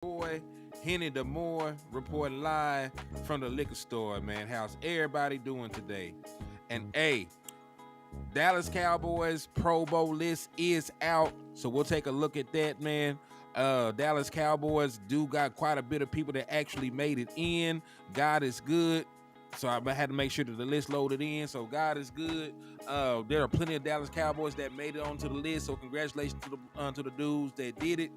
boy Henny the Moore reporting live from the liquor store, man. How's everybody doing today? And hey, Dallas Cowboys Pro Bowl list is out, so we'll take a look at that, man. Dallas Cowboys do got quite a bit of people that actually made it in. God is good. So I had to make sure that the list loaded in. So God is good. There are plenty of Dallas Cowboys that made it onto the list. So congratulations to the dudes that did it.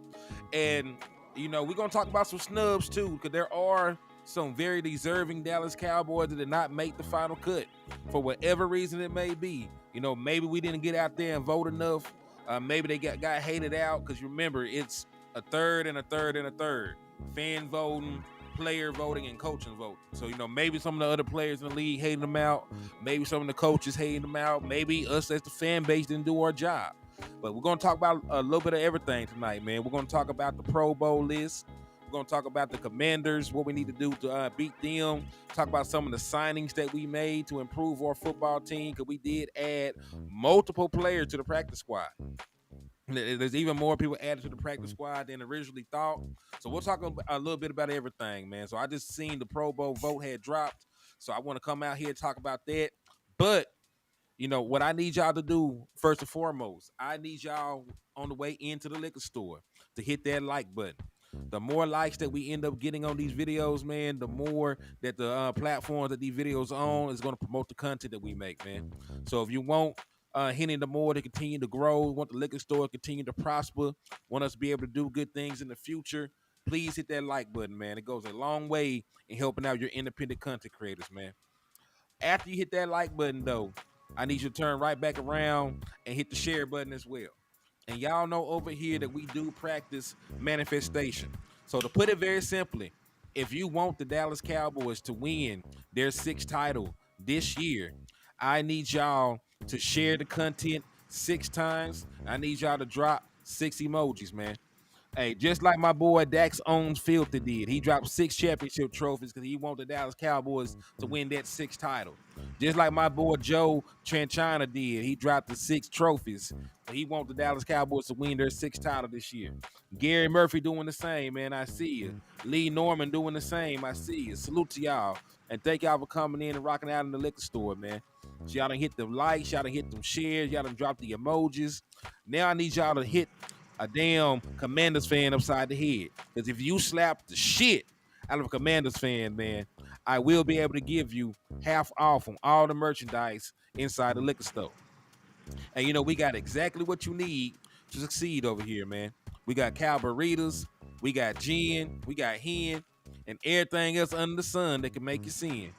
And we're gonna talk about some snubs too, because there are some very deserving Dallas Cowboys that did not make the final cut for whatever reason it may be. Maybe we didn't get out there and vote enough. Maybe they got hated out, because remember, it's a third and a third and a third. Fan voting, player voting, and coaching voting. So, maybe some of the other players in the league hated them out. Maybe some of the coaches hated them out. Maybe us as the fan base didn't do our job. But we're going to talk about a little bit of everything tonight, man. We're going to talk about the Pro Bowl list. We're going to talk about the Commanders, what we need to do to beat them. Talk about some of the signings that we made to improve our football team, because we did add multiple players to the practice squad. There's even more people added to the practice squad than originally thought. So we'll talk a little bit about everything, man. So I just seen the Pro Bowl vote had dropped. So I want to come out here and talk about that. But what I need y'all to do, first and foremost, I need y'all on the way into the liquor store to hit that like button. The more likes that we end up getting on these videos, man, the more that the platforms that these videos on is going to promote the content that we make, man. So if you want Henny the More to continue to grow, want the liquor store to continue to prosper, want us to be able to do good things in the future, please hit that like button, man. It goes a long way in helping out your independent content creators, man. After you hit that like button, though, I need you to turn right back around and hit the share button as well. And y'all know over here that we do practice manifestation. So to put it very simply, if you want the Dallas Cowboys to win their sixth title this year, I need y'all to share the content 6 times. I need y'all to drop 6 emojis, man. Hey, just like my boy Dax Owns Filthy did. He dropped 6 championship trophies because he wanted the Dallas Cowboys to win that 6th title. Just like my boy Joe Tranchina did. He dropped the 6 trophies. He wanted the Dallas Cowboys to win their 6th title this year. Gary Murphy doing the same, man. I see you. Lee Norman doing the same. I see you. Salute to y'all. And thank y'all for coming in and rocking out in the liquor store, man. So y'all done hit them likes. Y'all done hit them shares. Y'all done dropped the emojis. Now I need y'all to hit a damn Commanders fan upside the head. Because if you slap the shit out of a Commanders fan, man, I will be able to give you half off on all the merchandise inside the liquor store. And we got exactly what you need to succeed over here, man. We got cow burritos, we got gin, we got hen, and everything else under the sun that can make you sin.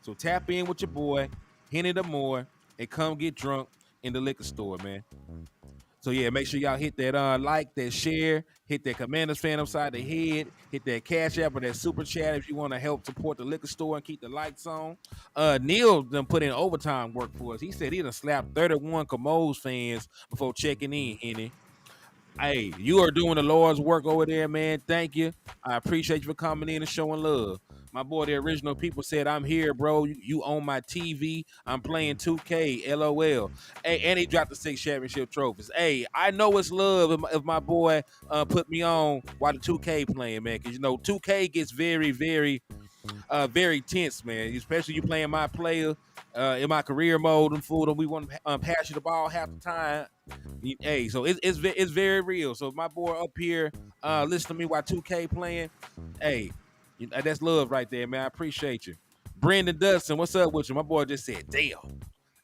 So tap in with your boy, Henny the More, and come get drunk in the liquor store, man. So yeah, make sure y'all hit that like, that share, hit that Commanders fan upside the head, hit that Cash App or that Super Chat if you want to help support the liquor store and keep the lights on. Neil done put in overtime work for us. He said he done slapped 31 Commodores fans before checking in, Henny. Hey, you are doing the Lord's work over there, man. Thank you. I appreciate you for coming in and showing love. My boy, the original people said, I'm here, bro. You own my TV. I'm playing 2K. LOL. Hey, and he dropped the 6 championship trophies. Hey, I know it's love if my boy put me on while the 2K playing, man. Because, 2K gets very, very, very tense, man. Especially you playing my player in my career mode and fool. We want to pass you the ball half the time. Hey, so it's very real. So if my boy up here listen to me while 2K playing, hey, that's love right there, man. I appreciate you. Brandon Dustin, what's up with you? My boy just said, damn.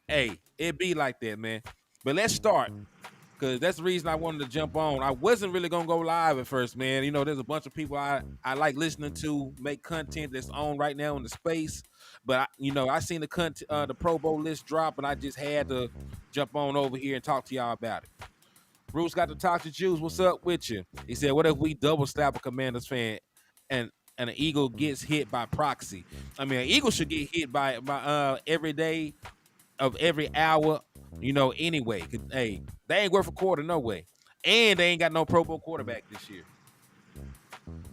Hey, it be like that, man. But let's start, because that's the reason I wanted to jump on. I wasn't really going to go live at first, man. There's a bunch of people I like listening to make content that's on right now in the space. But, I seen the Pro Bowl list drop, and I just had to jump on over here and talk to y'all about it. Bruce got to talk to Juice. What's up with you? He said, what if we double slap a Commanders fan and an Eagle gets hit by proxy? I mean, an Eagle should get hit by every day of every hour, anyway. Hey, they ain't worth a quarter, no way. And they ain't got no Pro Bowl quarterback this year.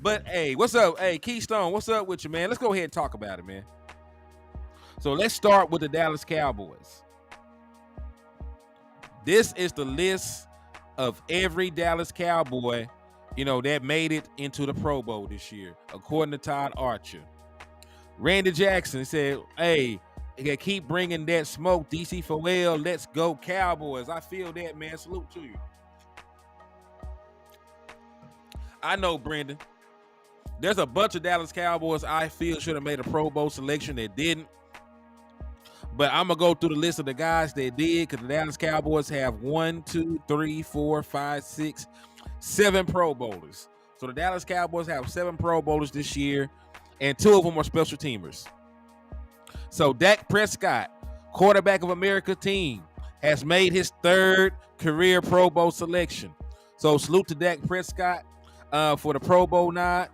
But, hey, what's up? Hey, Keystone, what's up with you, man? Let's go ahead and talk about it, man. So let's start with the Dallas Cowboys. This is the list of every Dallas Cowboy that made it into the Pro Bowl this year, according to Todd Archer. Randy Jackson said, hey, they keep bringing that smoke. DC for well, let's go Cowboys. I feel that, man. Salute to you. I know, Brendan. There's a bunch of Dallas Cowboys I feel should have made a Pro Bowl selection that didn't. But I'm going to go through the list of the guys that did, because the Dallas Cowboys have 7 Pro Bowlers. So the Dallas Cowboys have 7 Pro Bowlers this year, and 2 of them are special teamers. So Dak Prescott, quarterback of America team, has made his 3rd career Pro Bowl selection. So salute to Dak Prescott for the Pro Bowl nod.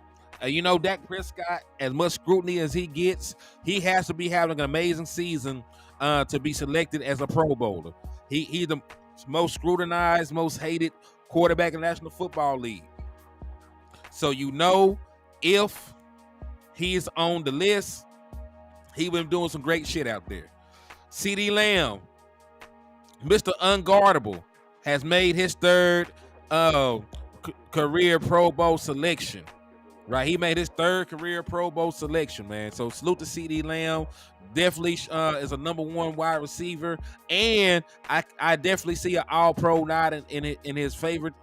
Dak Prescott, as much scrutiny as he gets, he has to be having an amazing season to be selected as a Pro Bowler. He's the most scrutinized, most hated quarterback in the National Football League. So if he's on the list, he been doing some great shit out there. CeeDee Lamb, Mr. Unguardable, has made his 3rd career Pro Bowl selection. Right, he made his 3rd career Pro Bowl selection, man. So salute to CeeDee Lamb. Definitely is a number 1 wide receiver, and I definitely see an All-Pro nod in his favorite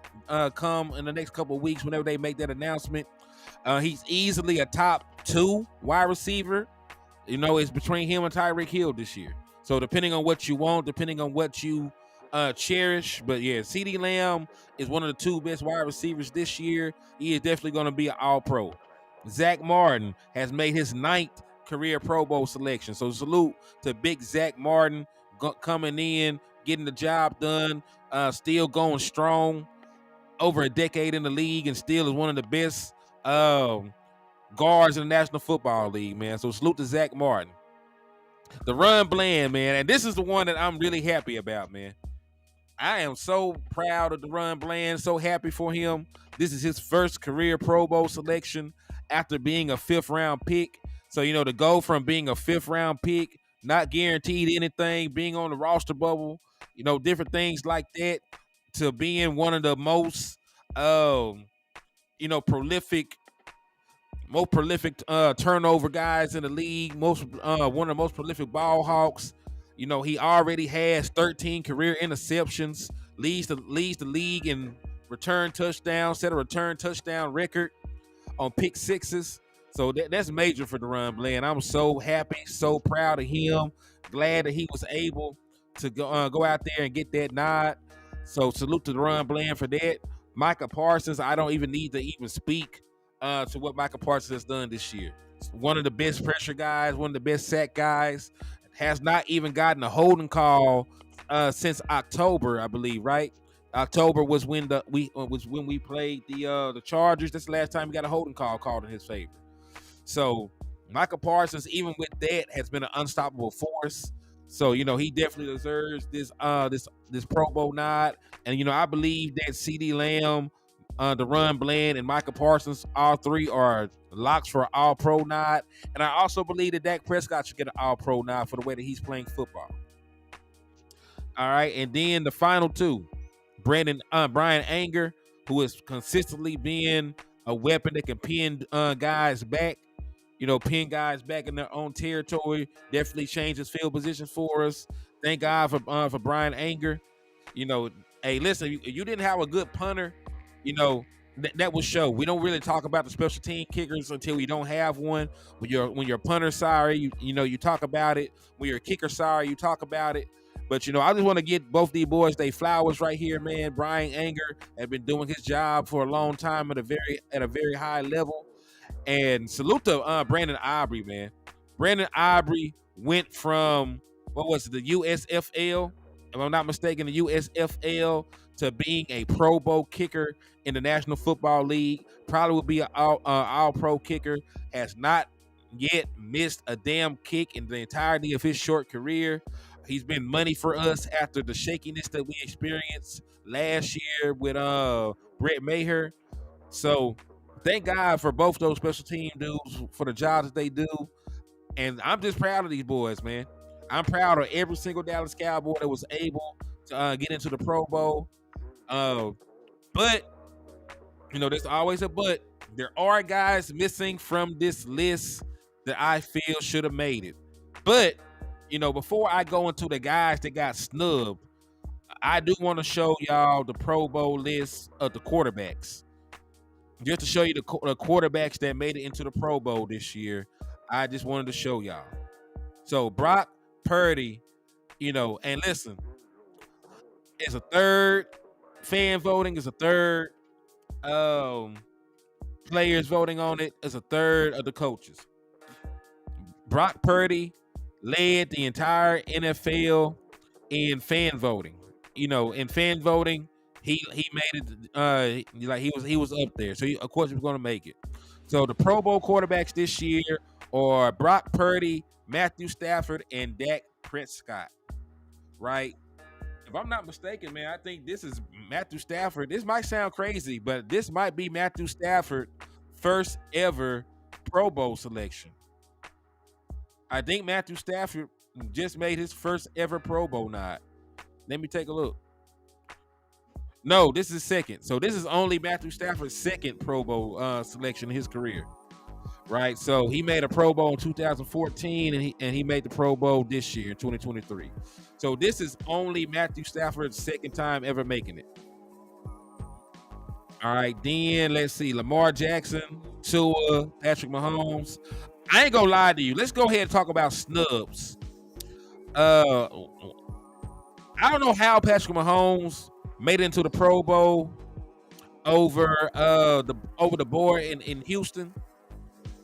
come in the next couple of weeks whenever they make that announcement. He's easily a top 2 wide receiver. It's between him and Tyreek Hill this year. So depending on what you want, depending on what you cherish, but yeah, CeeDee Lamb is one of the 2 best wide receivers this year. He is definitely going to be an All-Pro. Zach Martin has made his 9th career Pro Bowl selection. So salute to big Zach Martin coming in, getting the job done, still going strong, over a decade in the league, and still is one of the best guards in the National Football League, man. So salute to Zach Martin. DaRon Bland, man, and this is the one that I'm really happy about, man. I am so proud of DaRon Bland, so happy for him. This is his 1st career Pro Bowl selection after being a 5th-round pick. So, to go from being a 5th-round pick, not guaranteed anything, being on the roster bubble, different things like that, to being one of the most, prolific turnover guys in the league, one of the most prolific ball hawks. He already has 13 career interceptions, leads the league in return touchdowns, set a return touchdown record on pick sixes. So that's major for DaRon Bland. I'm so happy, so proud of him. Glad that he was able to go out there and get that nod. So salute to DaRon Bland for that. Micah Parsons, I don't even need to even speak to what Micah Parsons has done this year. One of the best pressure guys, one of the best sack guys. Has not even gotten a holding call since October, I believe. Right? October was when we played the Chargers. That's the last time we got a holding call called in his favor. So Micah Parsons, even with that, has been an unstoppable force. So he definitely deserves this Pro Bowl nod. And I believe that CeeDee Lamb, DaRon Bland, and Micah Parsons, all 3 are locks for an All-Pro nod. And I also believe that Dak Prescott should get an All-Pro nod for the way that he's playing football. All right, and then the final 2, Brian Anger, who is consistently being a weapon that can pin guys back. Pin guys back in their own territory. Definitely changes field position for us. Thank God for Brian Anger. Hey, listen, you didn't have a good punter. That will show. We don't really talk about the special team kickers until we don't have one. When your punter's sorry, you talk about it. When your kicker's sorry, you talk about it. But I just want to get both these boys they flowers right here, man. Brian Anger has been doing his job for a long time at a very high level. And salute to Brandon Aubrey, man. Brandon Aubrey went from the USFL, if I'm not mistaken, the USFL, to being a Pro Bowl kicker in the National Football League. Probably will be an all-pro kicker. Has not yet missed a damn kick in the entirety of his short career. He's been money for us after the shakiness that we experienced last year with Brett Maher. So thank God for both those special team dudes for the jobs that they do. And I'm just proud of these boys, man. I'm proud of every single Dallas Cowboy that was able to get into the Pro Bowl. But There's always a but. There are guys missing from this list that I feel should have made it. But, before I go into the guys that got snubbed, I do want to show y'all the Pro Bowl list of the quarterbacks. Just to show you the quarterbacks that made it into the Pro Bowl this year. I just wanted to show y'all. So Brock Purdy, and listen, it's a third. Fan voting is a third. Players voting on it is a third of the coaches. Brock Purdy led the entire NFL in fan voting. In fan voting, he made it. Like he was up there. So of course he was going to make it. So the Pro Bowl quarterbacks this year are Brock Purdy, Matthew Stafford, and Dak Prescott. Right? If I'm not mistaken, man, I think this is Matthew Stafford. This might sound crazy, but this might be Matthew Stafford first ever Pro Bowl selection. I think Matthew Stafford just made his first ever Pro Bowl nod. Let me take a look. No, this is second. So this is only Matthew Stafford's second Pro Bowl selection in his career. Right? So he made a Pro Bowl in 2014 and he made the Pro Bowl this year in 2023. So this is only Matthew Stafford's second time ever making it. All right, then let's see. Lamar Jackson, Tua, Patrick Mahomes. I ain't gonna lie to you. Let's go ahead and talk about snubs. I don't know how Patrick Mahomes made it into the Pro Bowl over the board in Houston.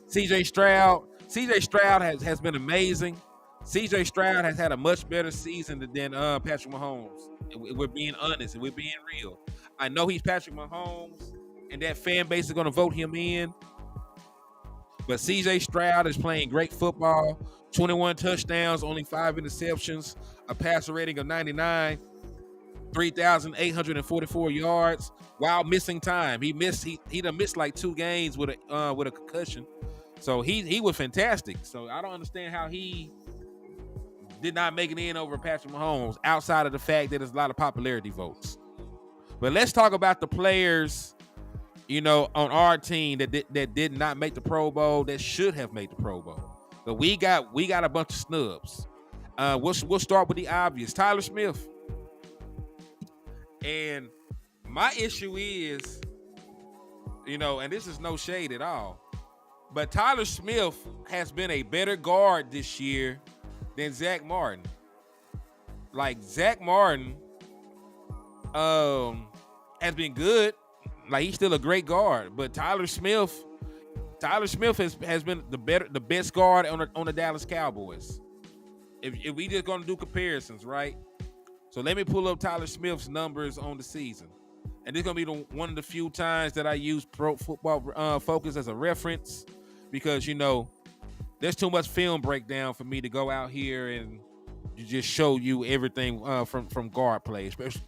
CJ Stroud has been amazing. CJ Stroud has had a much better season than Patrick Mahomes. We're being honest and we're being real. I know he's Patrick Mahomes, and that fan base is going to vote him in. But CJ Stroud is playing great football. 21 touchdowns, only 5 interceptions, a passer rating of 99, 3,844 yards while missing time. He done missed like 2 games with a concussion. So he was fantastic. So I don't understand how he did not make it in over Patrick Mahomes outside of the fact that there's a lot of popularity votes. But let's talk about the players, on our team that did not make the Pro Bowl that should have made the Pro Bowl. But we got a bunch of snubs. We'll start with the obvious. Tyler Smith. And my issue is, and this is no shade at all, but Tyler Smith has been a better guard this year than Zach Martin. Like Zach Martin has been good. Like he's still a great guard, but Tyler Smith has been the best guard on the Dallas Cowboys. If we just gonna do comparisons, right? So let me pull up Tyler Smith's numbers on the season, and this is gonna be one of the few times that I use Pro Football Focus as a reference, because there's too much film breakdown for me to go out here and just show you everything from guard play. Especially,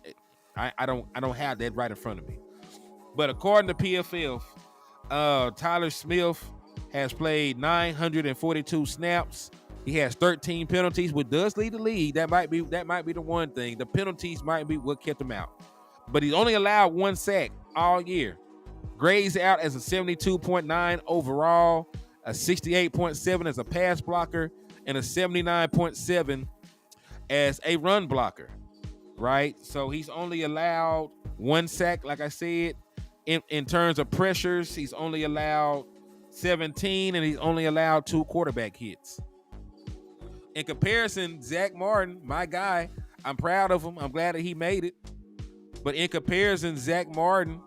I don't have that right in front of me. But according to PFF, Tyler Smith has played 942 snaps. He has 13 penalties, which does lead the league. That might be the one thing. The penalties might be what kept him out. But he's only allowed 1 sack all year. Grades out as a 72.9 overall, a 68.7 as a pass blocker, and a 79.7 as a run blocker. Right? So he's only allowed 1 sack, like I said. In terms of pressures, he's only allowed 17, and he's only allowed 2 quarterback hits. In comparison, Zach Martin, my guy, I'm proud of him. I'm glad that he made it. But in comparison, Zach Martin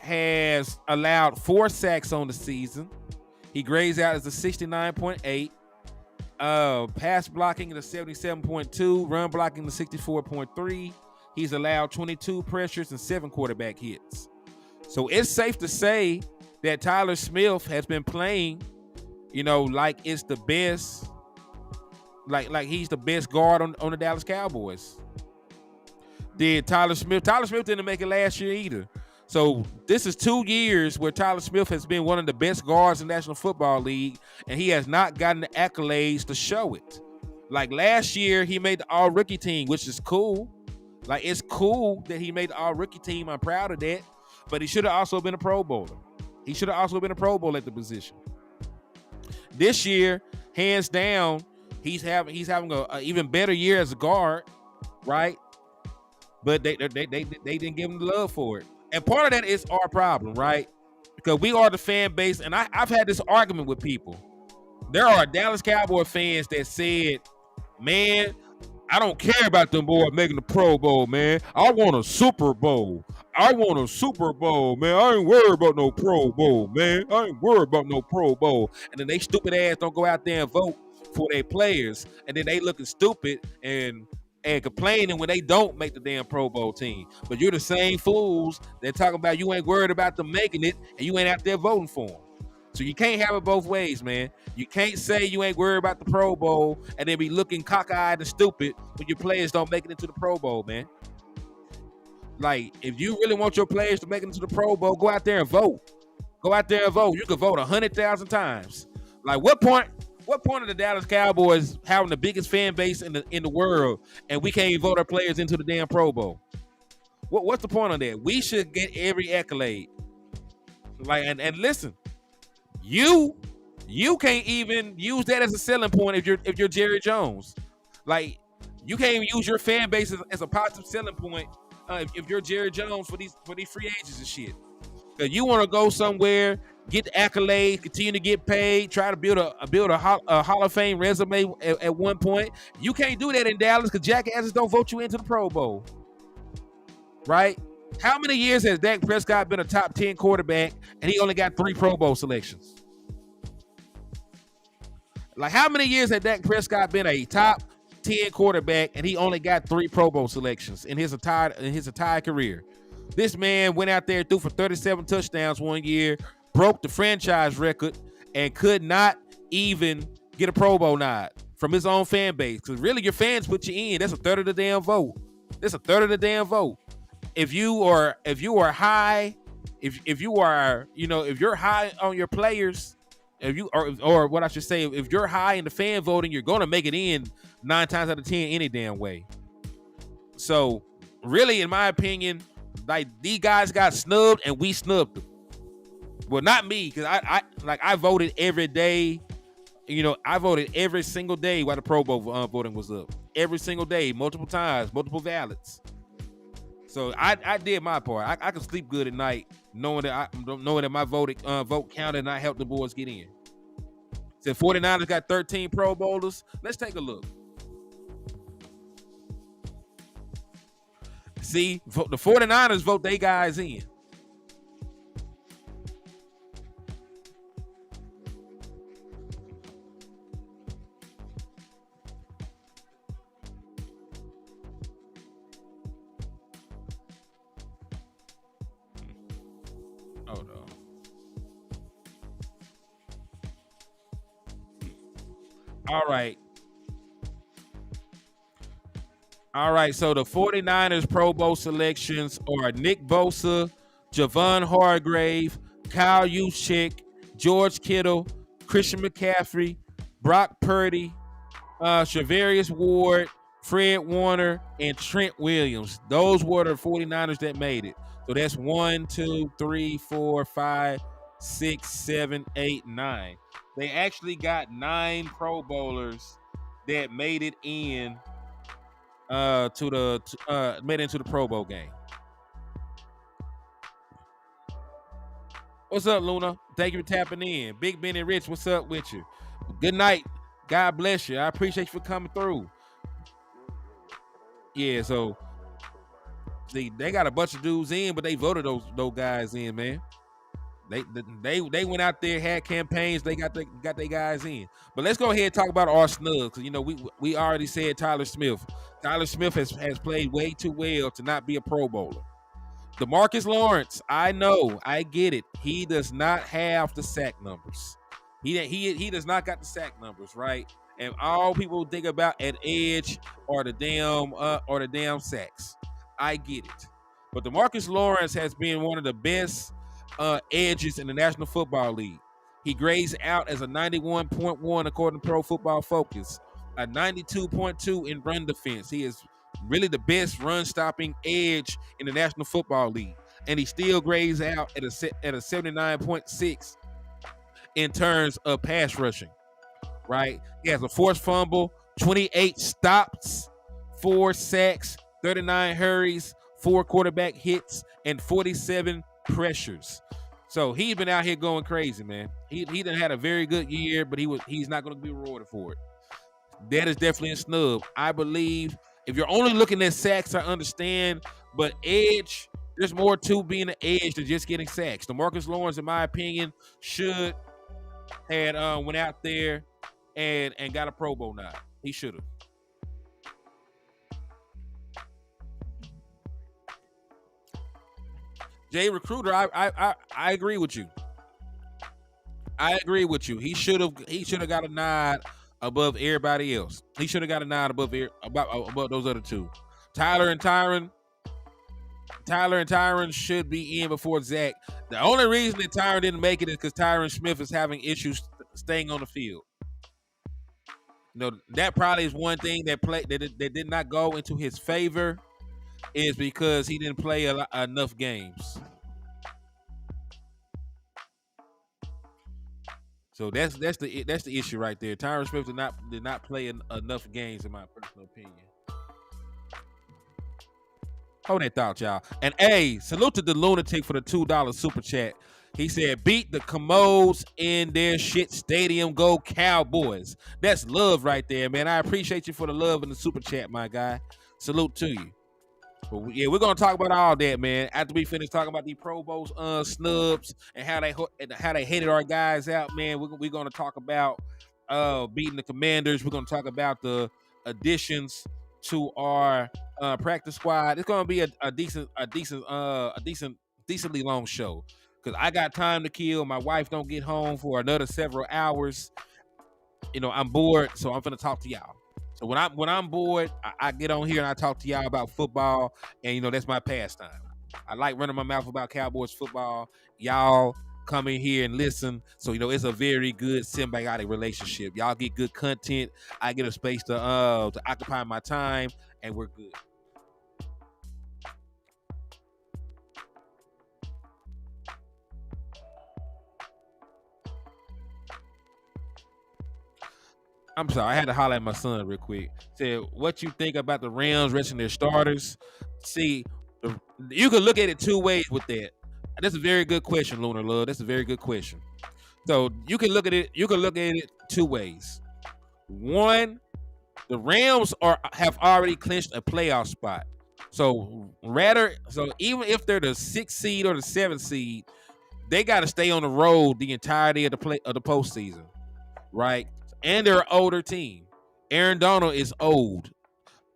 has allowed 4 sacks on the season. He grades out as a 69.8. Pass blocking is a 77.2. Run blocking is 64.3. He's allowed 22 pressures and 7 quarterback hits. So it's safe to say that Tyler Smith has been playing, like it's the best, like he's the best guard on the Dallas Cowboys. Tyler Smith didn't make it last year either. So this is 2 years where Tyler Smith has been one of the best guards in the National Football League, and he has not gotten the accolades to show it. Like last year, he made the All-Rookie team, which is cool. Like, it's cool that he made the All-Rookie team. I'm proud of that. but he should have also been a Pro Bowler. He should have also been a Pro Bowl at the position. This year, hands down, he's having a even better year as a guard, right? But they didn't give him the love for it, and part of that is our problem, right? Because we are the fan base, and I've had this argument with people. There are Dallas Cowboy fans that said, man, I don't care about them boys making the Pro Bowl, man. I want a Super Bowl. I want a Super Bowl, man. I ain't worried about no Pro Bowl, man. I ain't worried about no Pro Bowl. And then they stupid ass don't go out there and vote for their players. And then they looking stupid and complaining when they don't make the damn Pro Bowl team. But you're the same fools that talking about you ain't worried about them making it and you ain't out there voting for them. So you can't have it both ways, man. You can't say you ain't worried about the Pro Bowl and then be looking cockeyed and stupid when your players don't make it into the Pro Bowl, man. Like, if you really want your players to make it into the Pro Bowl, go out there and vote. Go out there and vote. You can vote 100,000 times. Like, what point of the Dallas Cowboys having the biggest fan base in the world and we can't even vote our players into the damn Pro Bowl? What's the point of that? We should get every accolade. Like, and listen, you can't even use that as a selling point if you're Jerry Jones. Like, you can't even use your fan base as a positive selling point if you're Jerry Jones for these free agents and shit. Cause you want to go somewhere, get the accolades, continue to get paid, try to build a Hall of Fame resume at one point. You can't do that in Dallas because jackasses don't vote you into the Pro Bowl, right? How many years has Dak Prescott been a top 10 quarterback and he only got 3 Pro Bowl selections? Like, how many years has Dak Prescott been a top 10 quarterback and he only got 3 Pro Bowl selections in his entire career? This man went out there, threw for 37 touchdowns one year, broke the franchise record, and could not even get a Pro Bowl nod from his own fan base. Because really, your fans put you in. That's a third of the damn vote. That's a third of the damn vote. If you are high, if you're high on your players, or what I should say, if you're high in the fan voting, you're gonna make it in 9 times out of 10 any damn way. So really, in my opinion, like, these guys got snubbed and we snubbed them. Well, not me, because I voted every day. I voted every single day while the Pro Bowl voting was up. Every single day, multiple times, multiple ballots. So I did my part. I could sleep good at night knowing that my vote counted and I helped the boys get in. So 49ers got 13 Pro Bowlers. Let's take a look. See, the 49ers vote they guys in. Hold on. All right, so the 49ers Pro Bowl selections are Nick Bosa, Javon Hargrave, Kyle Juszczyk, George Kittle, Christian McCaffrey, Brock Purdy, Charvarius Ward, Fred Warner, and Trent Williams. Those were the 49ers that made it. So that's 1, 2, 3, 4, 5, 6, 7, 8, 9. They actually got 9 Pro Bowlers that made it in made it into the Pro Bowl game. What's up, Luna? Thank you for tapping in. Big Ben and Rich, what's up with you? Good night. God bless you. I appreciate you for coming through. Yeah, so they got a bunch of dudes in, but they voted those guys in, man. They went out there, had campaigns, they got their guys in. But let's go ahead and talk about our snubs, because we already said Tyler Smith. Tyler Smith has played way too well to not be a Pro Bowler. DeMarcus Lawrence, I know, I get it. He does not have the sack numbers. He does not got the sack numbers, right? And all people think about at edge are the damn sacks. I get it. But DeMarcus Lawrence has been one of the best edges in the National Football League. He grades out as a 91.1 according to Pro Football Focus, a 92.2 in run defense. He is really the best run stopping edge in the National Football League. and he still grades out at a 79.6 in terms of pass rushing. Right, he has a forced fumble, 28 stops, 4 sacks, 39 hurries, 4 quarterback hits, and 47 pressures. So he's been out here going crazy, man. He done had a very good year, but he's not going to be rewarded for it. That is definitely a snub. I believe if you're only looking at sacks, I understand, but edge, there's more to being an edge than just getting sacks. DeMarcus Lawrence, in my opinion, should had went out there and got a Pro Bowl nod. He should have. Jay Recruiter, I agree with you. I agree with you. He should have got a nod above everybody else. He should have got a nod above those other two. Tyler and Tyron should be in before Zach. The only reason that Tyron didn't make it is because Tyron Smith is having issues staying on the field. That probably is one thing that did not go into his favor, is because he didn't play enough games. So that's the issue right there. Tyron Smith did not play enough games, in my personal opinion. Hold that thought, y'all. And hey, salute to the lunatic for the $2 super chat. He said, beat the commodes in their shit stadium. Go Cowboys. That's love right there, man. I appreciate you for the love in the super chat, my guy. Salute to you. But yeah, we're going to talk about all that, man, after we finish talking about the Pro Bowl snubs and how they hated our guys out, man. We're going to talk about beating the Commanders. We're going to talk about the additions to our practice squad. It's going to be a decently long show, because I got time to kill. My wife don't get home for another several hours. I'm bored, so I'm going to talk to y'all. So when I'm bored, I get on here and I talk to y'all about football, and that's my pastime. I like running my mouth about Cowboys football. Y'all come in here and listen. So it's a very good symbiotic relationship. Y'all get good content. I get a space to occupy my time, and we're good. I'm sorry, I had to holler at my son real quick. Said, what you think about the Rams resting their starters? See, you can look at it two ways with that. That's a very good question, Lunar Love. That's a very good question. So you can look at it. You can look at it two ways. One, the Rams have already clinched a playoff spot. So even if they're the 6th seed or the 7th seed, they got to stay on the road the entirety of the postseason, right? And they're an older team. Aaron Donald is old.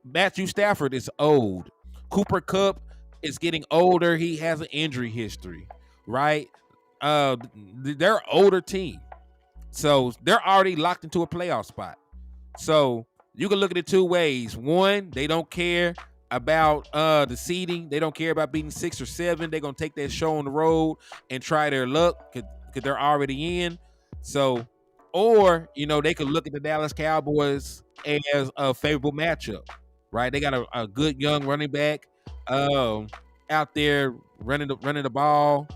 Matthew Stafford is old. Cooper Kupp is getting older. He has an injury history, right? They're an older team. So they're already locked into a playoff spot. So you can look at it two ways. One, they don't care about the seeding. They don't care about beating 6 or 7. They're going to take that show on the road and try their luck because they're already in. So, or, they could look at the Dallas Cowboys as a favorable matchup, right? They got a good young running back out there running the ball,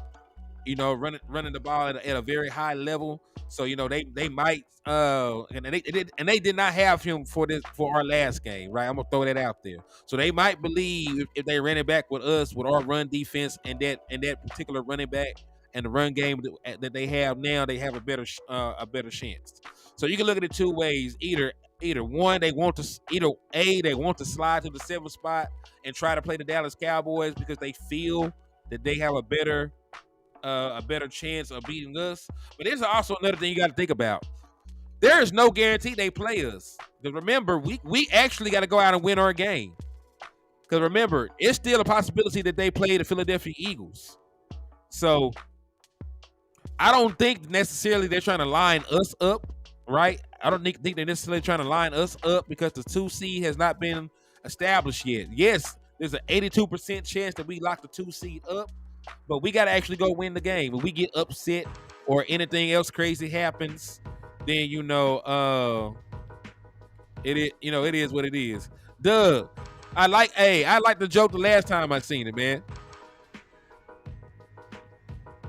running the ball at a very high level. So they might and they did not have him for our last game, right? I'm gonna throw that out there. So they might believe if they ran it back with us with our run defense and that particular running back and the run game that they have now, they have a better chance. So you can look at it two ways. Either one, they want to slide to the 7th spot and try to play the Dallas Cowboys because they feel that they have a better chance of beating us. But there's also another thing you got to think about. There is no guarantee they play us. Because remember, we actually got to go out and win our game. Because remember, it's still a possibility that they play the Philadelphia Eagles. So I don't think necessarily they're trying to line us up, right? I don't think they're necessarily trying to line us up because the 2 seed has not been established yet. Yes, there's an 82% chance that we lock the 2 seed up, but we got to actually go win the game. If we get upset or anything else crazy happens, then it is what it is. Doug, I like the joke the last time I seen it, man.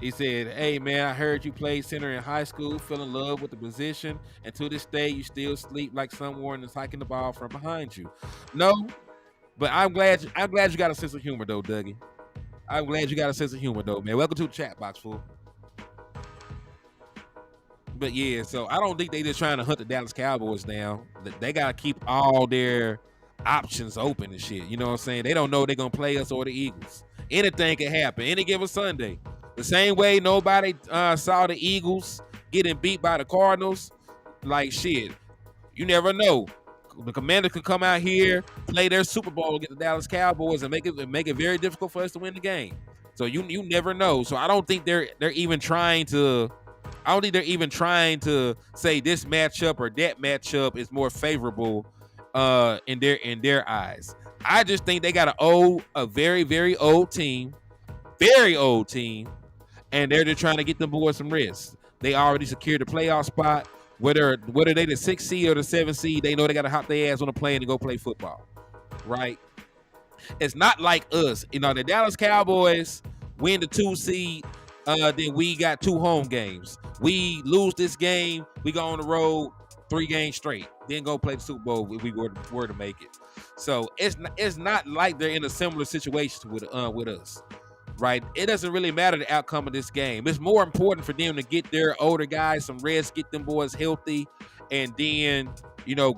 He said, "Hey man, I heard you played center in high school, fell in love with the position, and to this day you still sleep like someone is hiking the ball from behind you." No, but I'm glad you got a sense of humor though, Dougie. I'm glad you got a sense of humor though, man. Welcome to the chat box, fool. But yeah, so I don't think they just trying to hunt the Dallas Cowboys down. They gotta keep all their options open and shit. You know what I'm saying? They don't know they're gonna play us or the Eagles. Anything can happen any given Sunday. The same way nobody saw the Eagles getting beat by the Cardinals. Like shit, you never know. The Commanders could come out here, play their Super Bowl against the Dallas Cowboys, and make it very difficult for us to win the game. So you never know. So I don't think they're even trying to. I don't think they're even trying to say this matchup or that matchup is more favorable in their eyes. I just think they got a very, very old team, and they're just trying to get them boys some rest. They already secured the playoff spot. Whether they the 6th seed or the 7th seed, they know they got to hop their ass on a plane and go play football, right? It's not like us. You know, the Dallas Cowboys win the 2 seed, then we got 2 home games. We lose this game, we go on the road 3 games straight, then go play the Super Bowl if we were to make it. So it's not like they're in a similar situation with us, right? It doesn't really matter the outcome of this game. It's more important for them to get their older guys some rest, get them boys healthy, and then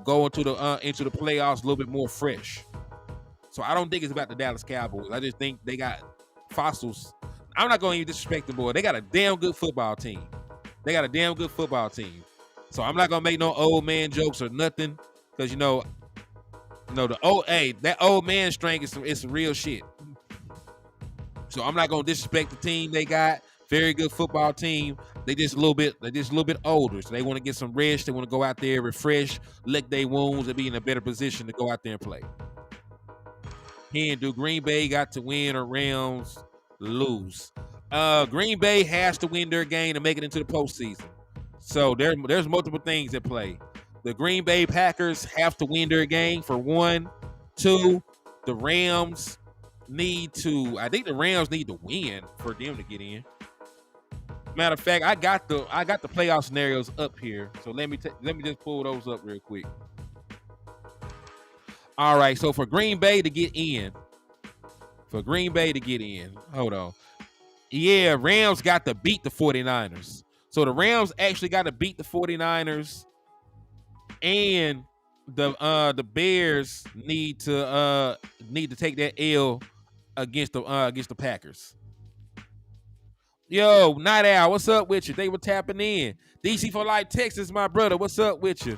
go into the playoffs a little bit more fresh. So I don't think it's about the Dallas Cowboys. I just think they got fossils. I'm not going to even disrespect them, boy. They got a damn good football team. So I'm not going to make no old man jokes or nothing, because that old man strength is some real shit. So I'm not going to disrespect the team they got. Very good football team. They just a little bit older, so they want to get some rest. They want to go out there, refresh, lick their wounds, and be in a better position to go out there and play. And do Green Bay got to win or Rams lose? Green Bay has to win their game to make it into the postseason. So there's multiple things at play. The Green Bay Packers have to win their game for 1. 2, the Rams need to win for them to get in. Matter of fact, I got the playoff scenarios up here. So let me just pull those up real quick. All right, so for Green Bay to get in, hold on. Yeah, Rams got to beat the 49ers. So the Rams actually got to beat the 49ers, and the Bears need to take that L against the Packers. Yo, Night Owl, what's up with you? They were tapping in. DC for Life, Texas, my brother. What's up with you?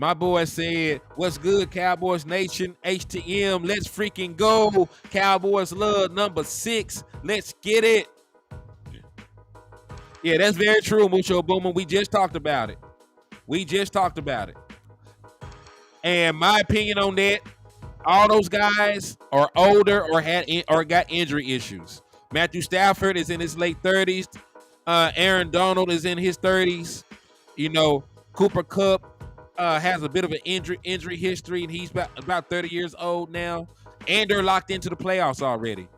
My boy said, "What's good, Cowboys Nation? HTM, let's freaking go. Cowboys love number 6. Let's get it." Yeah, that's very true, Mucho Boomer. We just talked about it. And my opinion on that, all those guys are older or got injury issues. Matthew Stafford is in his late 30s. Aaron Donald is in his 30s. Cooper Kupp has a bit of an injury history, and he's about 30 years old now, and they're locked into the playoffs already.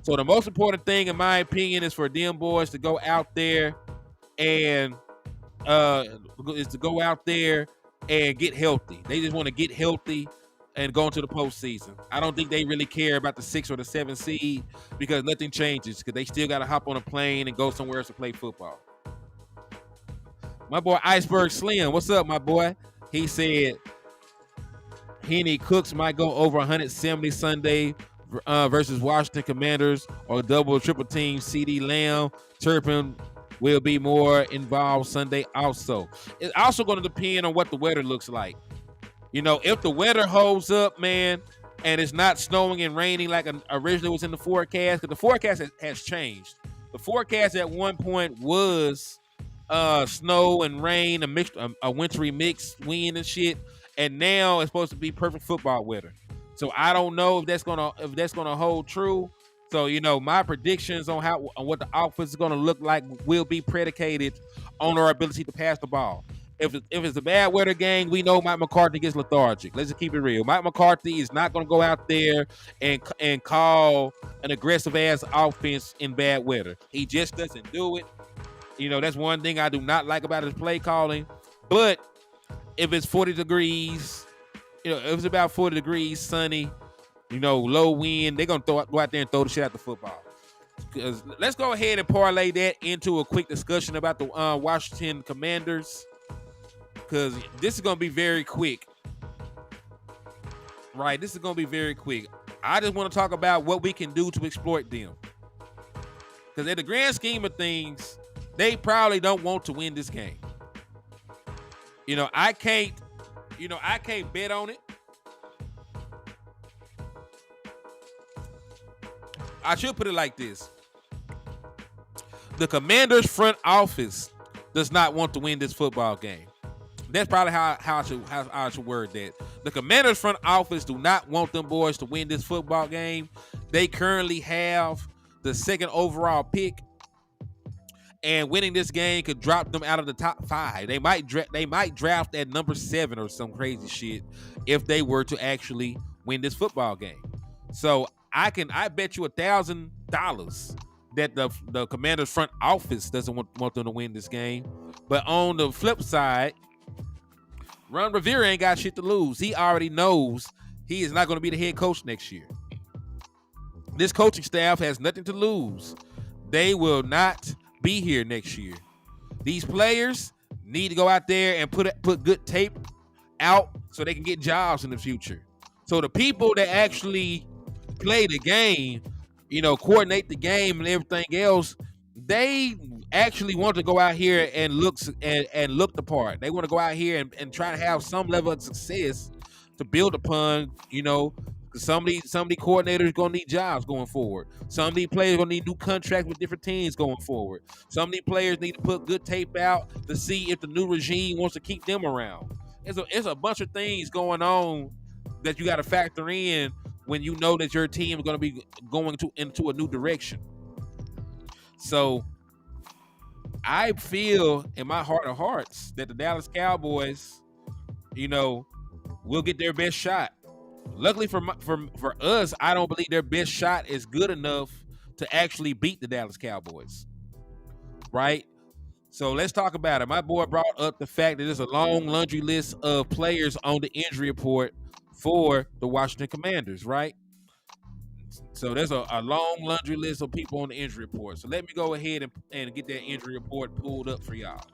So the most important thing, in my opinion, is for them boys to go out there and get healthy. They just want to get healthy and go into the postseason. I don't think they really care about the 6 or the 7 seed, because nothing changes, because they still got to hop on a plane and go somewhere else to play football. My boy Iceberg Slim, what's up, my boy? He said Henny Cooks might go over 170 Sunday versus Washington Commanders, or double or triple team CeeDee Lamb. Turpin will be more involved Sunday also. It's also going to depend on what the weather looks like. If the weather holds up, man, and it's not snowing and raining like originally was in the forecast, because the forecast has changed. The forecast at one point was snow and rain, a wintry mix, wind and shit, and now it's supposed to be perfect football weather. So I don't know if that's gonna hold true. So my predictions on what the offense is gonna look like will be predicated on our ability to pass the ball. if it's a bad weather game, we know Mike McCarthy gets lethargic. Let's just keep it real. Mike McCarthy is not going to go out there and call an aggressive ass offense in bad weather. He just doesn't do it. That's one thing I do not like about his play calling. But if it's 40 degrees, if it's about 40 degrees, sunny, low wind, they're going to go out there and throw the shit out the football. Because let's go ahead and parlay that into a quick discussion about the Washington Commanders. Because this is going to be very quick. Right, this is going to be very quick. I just want to talk about what we can do to exploit them. Because in the grand scheme of things, they probably don't want to win this game. I can't bet on it. I should put it like this. The Commanders front office does not want to win this football game. That's probably how I should word that. The Commanders front office do not want them boys to win this football game. They currently have the second overall pick, and winning this game could drop them out of the top 5. They might draft at number 7 or some crazy shit if they were to actually win this football game. So I bet you $1,000 that the Commanders front office doesn't want them to win this game. But on the flip side, Ron Rivera ain't got shit to lose. He already knows he is not going to be the head coach next year. This coaching staff has nothing to lose. They will not be here next year. These players need to go out there and put good tape out so they can get jobs in the future. So the people that actually play the game, coordinate the game and everything else, they actually want to go out here and look the part. They want to go out here and try to have some level of success to build upon, because some of these coordinators gonna need jobs going forward. Some of these players gonna need new contracts with different teams going forward. Some of these players need to put good tape out to see if the new regime wants to keep them around. It's a bunch of things going on that you got to factor in when you know that your team is going to be going into a new direction. So I feel in my heart of hearts that the Dallas Cowboys, will get their best shot. Luckily for us, I don't believe their best shot is good enough to actually beat the Dallas Cowboys. Right? So let's talk about it. My boy brought up the fact that there's a long laundry list of players on the injury report for the Washington Commanders, right? So there's a long laundry list of people on the injury report. So let me go ahead and get that injury report pulled up for y'all.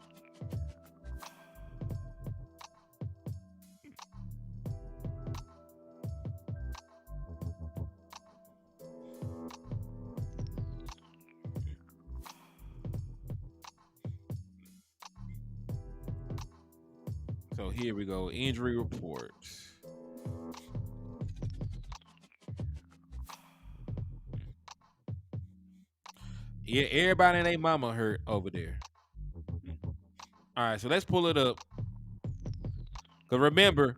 So here we go, injury report. Yeah, everybody and their mama hurt over there. All right, so let's pull it up. Cause remember,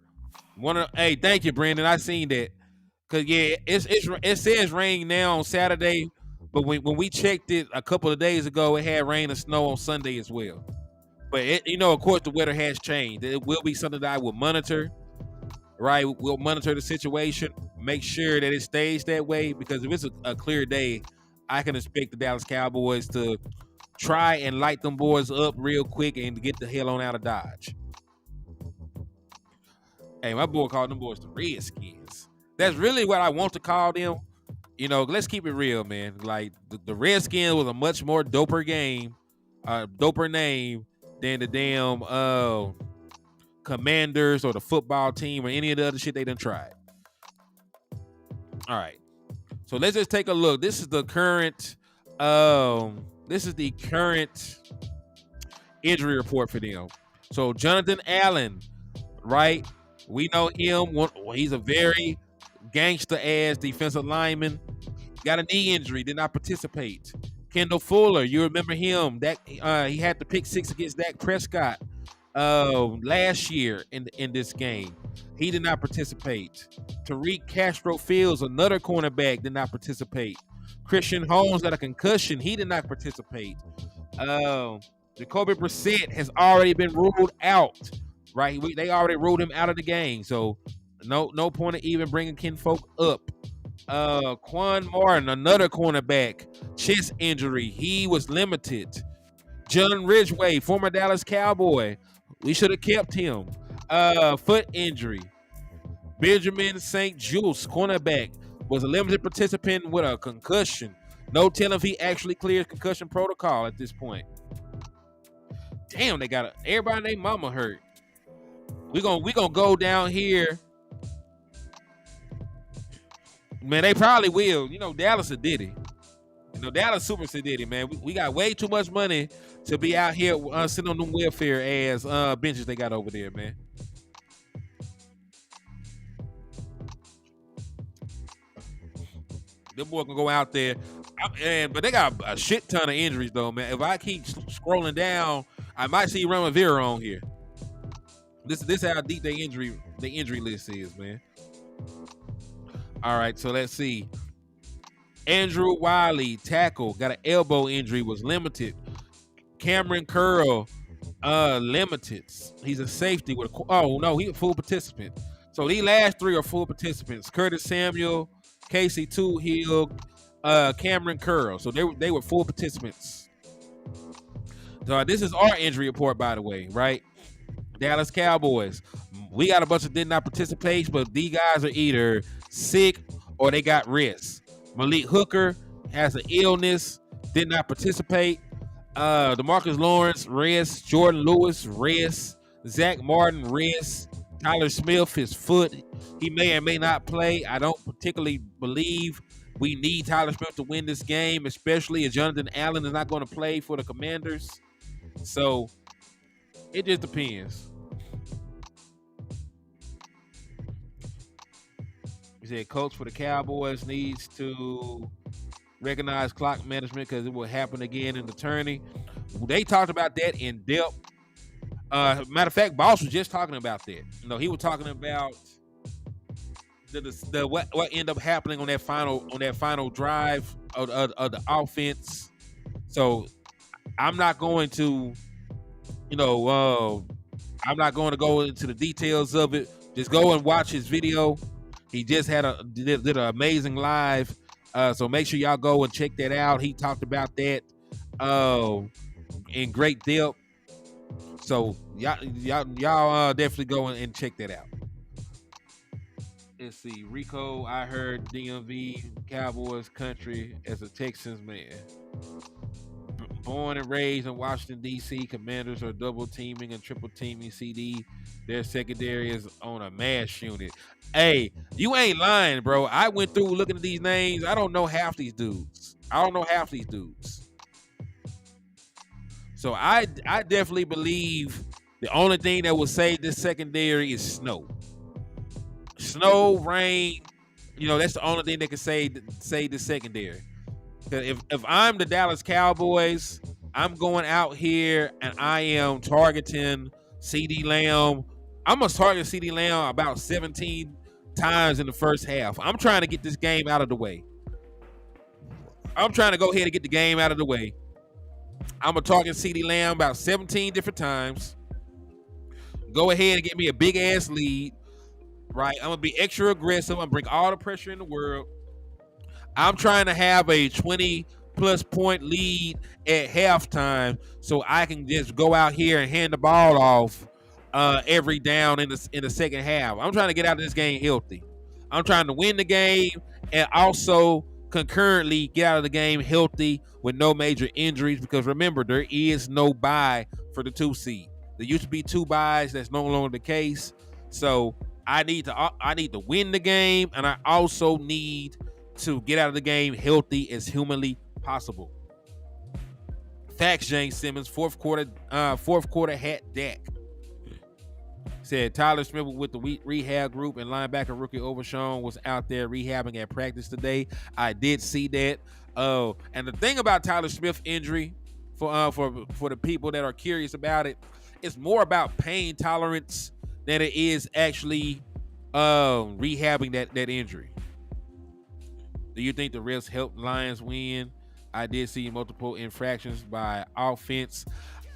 hey, thank you, Brandon. I seen that. Cause yeah, it says rain now on Saturday, but when we checked it a couple of days ago, it had rain and snow on Sunday as well. But of course, the weather has changed. It will be something that I will monitor. Right, we'll monitor the situation, make sure that it stays that way. Because if it's a clear day, I can expect the Dallas Cowboys to try and light them boys up real quick and get the hell on out of Dodge. Hey, my boy called them boys the Redskins. That's really what I want to call them. Let's keep it real, man. Like the Redskins was a much more doper game, doper name than the damn Commanders or the football team or any of the other shit they done tried. All right. So let's just take a look. This is the current injury report for them. So Jonathan Allen, right? We know him. He's a very gangster-ass defensive lineman. Got a knee injury, did not participate. Kendall Fuller, you remember him? That he had the pick 6 against Dak Prescott last year in this game. He did not participate. Tariq Castro Fields, another cornerback, did not participate. Christian Holmes got a concussion. He did not participate. Jacoby Brissett has already been ruled out. Right, they already ruled him out of the game, so no point of even bringing kinfolk up. Quan Martin, another cornerback, chest injury. He was limited. John Ridgway, former Dallas Cowboy. We should have kept him. Foot injury. Benjamin St. Juice, cornerback, was a limited participant with a concussion. No telling if he actually clears concussion protocol at this point. Damn, they got everybody and their mama hurt. We gonna go down here. Man, they probably will. You know, Dallas did it. You know, Dallas super did it, man. We got way too much money to be out here sitting on them welfare ass benches they got over there, man. Them boys can go out there, but they got a shit ton of injuries though, man. If I keep scrolling down, I might see Ramavera on here. This how deep the injury list is, man. All right, so let's see. Andrew Wiley, tackle, got an elbow injury, was limited. Cameron Curl, limited. He's a safety with he's a full participant. So these last three are full participants. Curtis Samuel, Casey Toohill, Cameron Curl. So they were full participants. So this is our injury report, by the way, right? Dallas Cowboys. We got a bunch of did not participate, but these guys are either sick or they got rest. Malik Hooker has an illness, did not participate. DeMarcus Lawrence, rest. Jordan Lewis, rest. Zach Martin, rest. Tyler Smith, his foot, he may or may not play. I don't particularly believe we need Tyler Smith to win this game, especially as Jonathan Allen is not going to play for the Commanders. So it just depends. He said coach for the Cowboys needs to recognize clock management because it will happen again in the tourney. They talked about that in depth. Matter of fact, Boss was just talking about that. You know, he was talking about the what ended up happening on that final drive of the offense. So I'm not going to, I'm not going to go into the details of it. Just go and watch his video. He just did an amazing live. So make sure y'all go and check that out. He talked about that in great depth. So y'all definitely go and check that out. Let's see, Rico. I heard DMV Cowboys country as a Texans man. Born and raised in Washington D.C., Commanders are double teaming and triple teaming CD. Their secondary is on a mass unit. Hey, you ain't lying, bro. I went through looking at these names. I don't know half these dudes. So I definitely believe the only thing that will save this secondary is snow. Snow, rain, that's the only thing that can save the secondary. If I'm the Dallas Cowboys, I'm going out here and I am targeting CeeDee Lamb. I'm going to target CeeDee Lamb about 17 times in the first half. I'm trying to get this game out of the way. I'm trying to go ahead and get the game out of the way. I'm going to target CeeDee Lamb about 17 different times. Go ahead and get me a big-ass lead. Right? I'm going to be extra aggressive. I'm going to bring all the pressure in the world. I'm trying to have a 20-plus point lead at halftime so I can just go out here and hand the ball off every down in the second half. I'm trying to get out of this game healthy. I'm trying to win the game and also concurrently get out of the game healthy with no major injuries, because remember, there is no bye for the 2 seed. There used to be 2 byes. That's no longer the case. So I need to win the game, and I also need to get out of the game healthy as humanly possible. Facts, James Simmons. Fourth quarter hat Dak. Said Tyler Smith with the rehab group and linebacker rookie Overshawn was out there rehabbing at practice today. I did see that. And the thing about Tyler Smith injury, for the people that are curious about it, it's more about pain tolerance than it is actually rehabbing that injury. Do you think the refs helped Lions win? I did see multiple infractions by offense.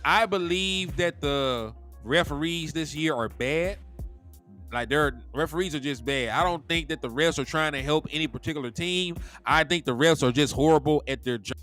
I believe that the referees this year are bad. Like, their referees are just bad. I don't think that the refs are trying to help any particular team. I think the refs are just horrible at their job.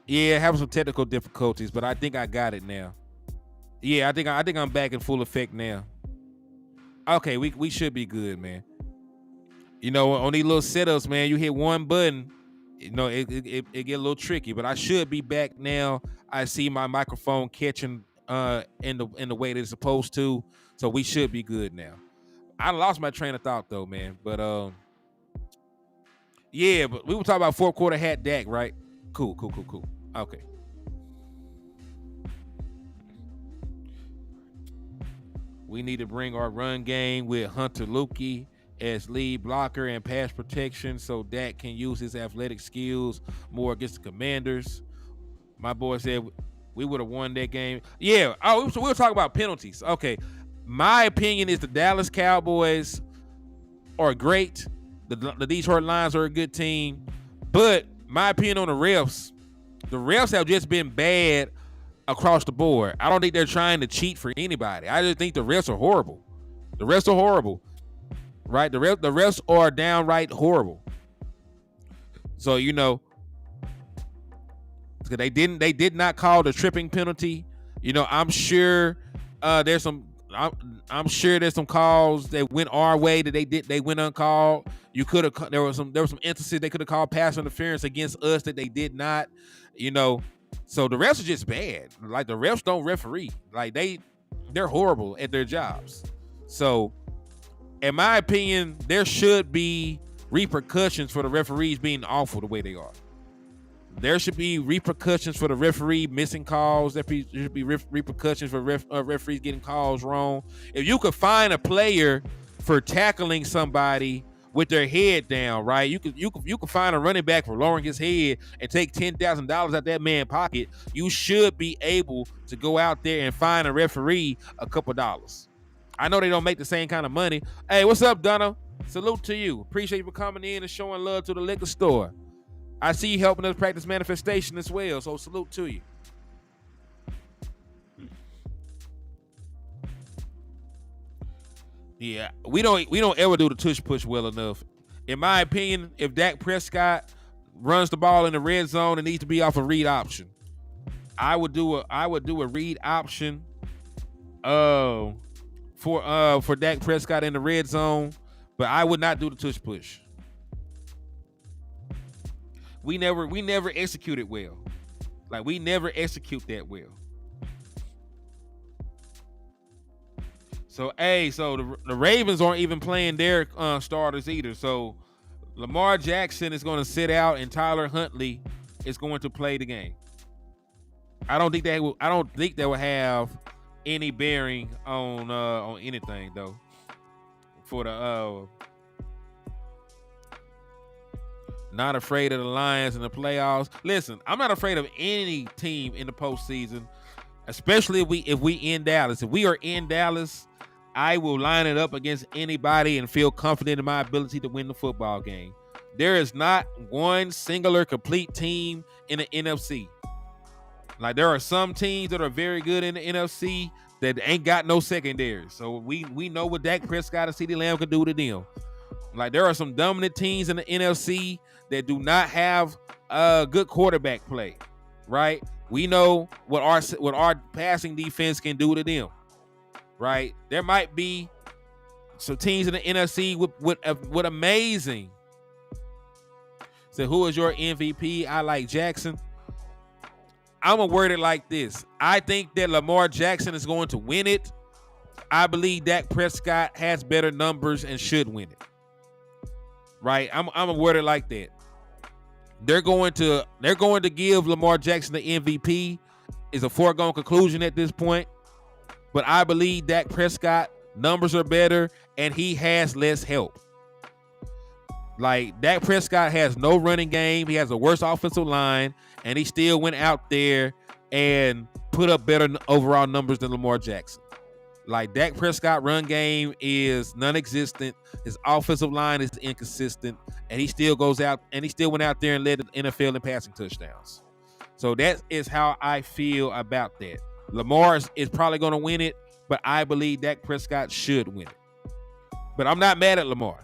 Yeah, having some technical difficulties, but I think I got it now. Yeah, I think I'm back in full effect now. Okay, we should be good, man. You know, on these little setups, man, you hit one button, you know, it get a little tricky. But I should be back now. I see my microphone catching in the way that it's supposed to, so we should be good now. I lost my train of thought though, man. But yeah, but we were talking about fourth quarter hat Dak, right? Cool. Okay. We need to bring our run game with Hunter Lukey as lead blocker and pass protection so Dak can use his athletic skills more against the Commanders. My boy said we would have won that game. Yeah. Oh, so we'll talk about penalties. Okay. My opinion is the Dallas Cowboys are great. The Detroit Lions are a good team. But my opinion on the refs have just been bad across the board. I don't think they're trying to cheat for anybody. I just think the refs are horrible. The refs are horrible, right? The refs are downright horrible. So, you know, they did not call the tripping penalty. You know, I'm sure there's some calls that went our way that they went uncalled. You could have there were some instances they could have called pass interference against us that they did not. You know, so the refs are just bad. Like, the refs don't referee. Like, they're horrible at their jobs. So, in my opinion, there should be repercussions for the referees being awful the way they are. There should be repercussions for the referee missing calls. There should be repercussions for referees getting calls wrong. If you could find a player for tackling somebody with their head down, right? You could find a running back for lowering his head and take $10,000 out that man's pocket. You should be able to go out there and find a referee a couple dollars. I know they don't make the same kind of money. Hey, what's up, Donna? Salute to you. Appreciate you for coming in and showing love to the liquor store. I see you helping us practice manifestation as well, so salute to you. Yeah, we don't ever do the tush push well enough. In my opinion, if Dak Prescott runs the ball in the red zone, it needs to be off a read option. I would do a read option for Dak Prescott in the red zone, but I would not do the tush push. We never executed well. Like, we never execute that well. So the Ravens aren't even playing their starters either. So Lamar Jackson is going to sit out, and Tyler Huntley is going to play the game. I don't think that will have any bearing on anything though. For Not afraid of the Lions in the playoffs. Listen, I'm not afraid of any team in the postseason, especially if we in Dallas. If we are in Dallas, I will line it up against anybody and feel confident in my ability to win the football game. There is not one singular complete team in the NFC. Like, there are some teams that are very good in the NFC that ain't got no secondary. So we know what Dak Prescott and CeeDee Lamb can do to them. Like, there are some dominant teams in the NFC that do not have good quarterback play, right? We know what our passing defense can do to them, right? There might be some teams in the NFC with amazing. So who is your MVP? I like Jackson. I'm gonna word it like this. I think that Lamar Jackson is going to win it. I believe Dak Prescott has better numbers and should win it. Right? I'm gonna word it like that. They're going to give Lamar Jackson the MVP. Is a foregone conclusion at this point. But I believe Dak Prescott numbers are better and he has less help. Like, Dak Prescott has no running game. He has a worse offensive line, and he still went out there and put up better overall numbers than Lamar Jackson. Like, Dak Prescott run game is non-existent. His offensive line is inconsistent, and he still goes out and he still went out there and led the NFL in passing touchdowns. So that is how I feel about that. Lamar is probably going to win it, but I believe Dak Prescott should win it. But I'm not mad at Lamar.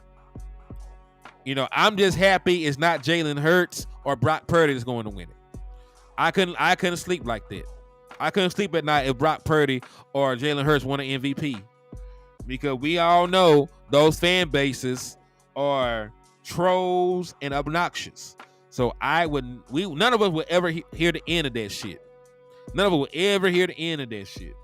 You know, I'm just happy it's not Jalen Hurts or Brock Purdy that's going to win it. I couldn't sleep like that. I couldn't sleep at night if Brock Purdy or Jalen Hurts won an MVP, because we all know those fan bases are trolls and obnoxious. So none of us would ever hear the end of that shit. None of us would ever hear the end of that shit.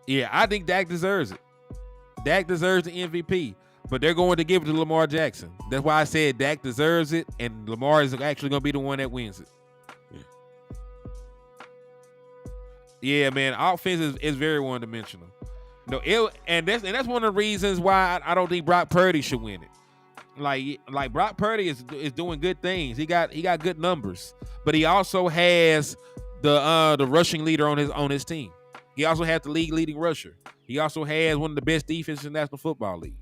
Yeah, I think Dak deserves it. Dak deserves the MVP, but they're going to give it to Lamar Jackson. That's why I said Dak deserves it, and Lamar is actually going to be the one that wins it. Yeah, man, offense is very one-dimensional. And that's one of the reasons why I don't think Brock Purdy should win it. Like Brock Purdy is doing good things. He got good numbers, but he also has the rushing leader on his team. He also has the leading rusher. He also has one of the best defenses in the National Football League.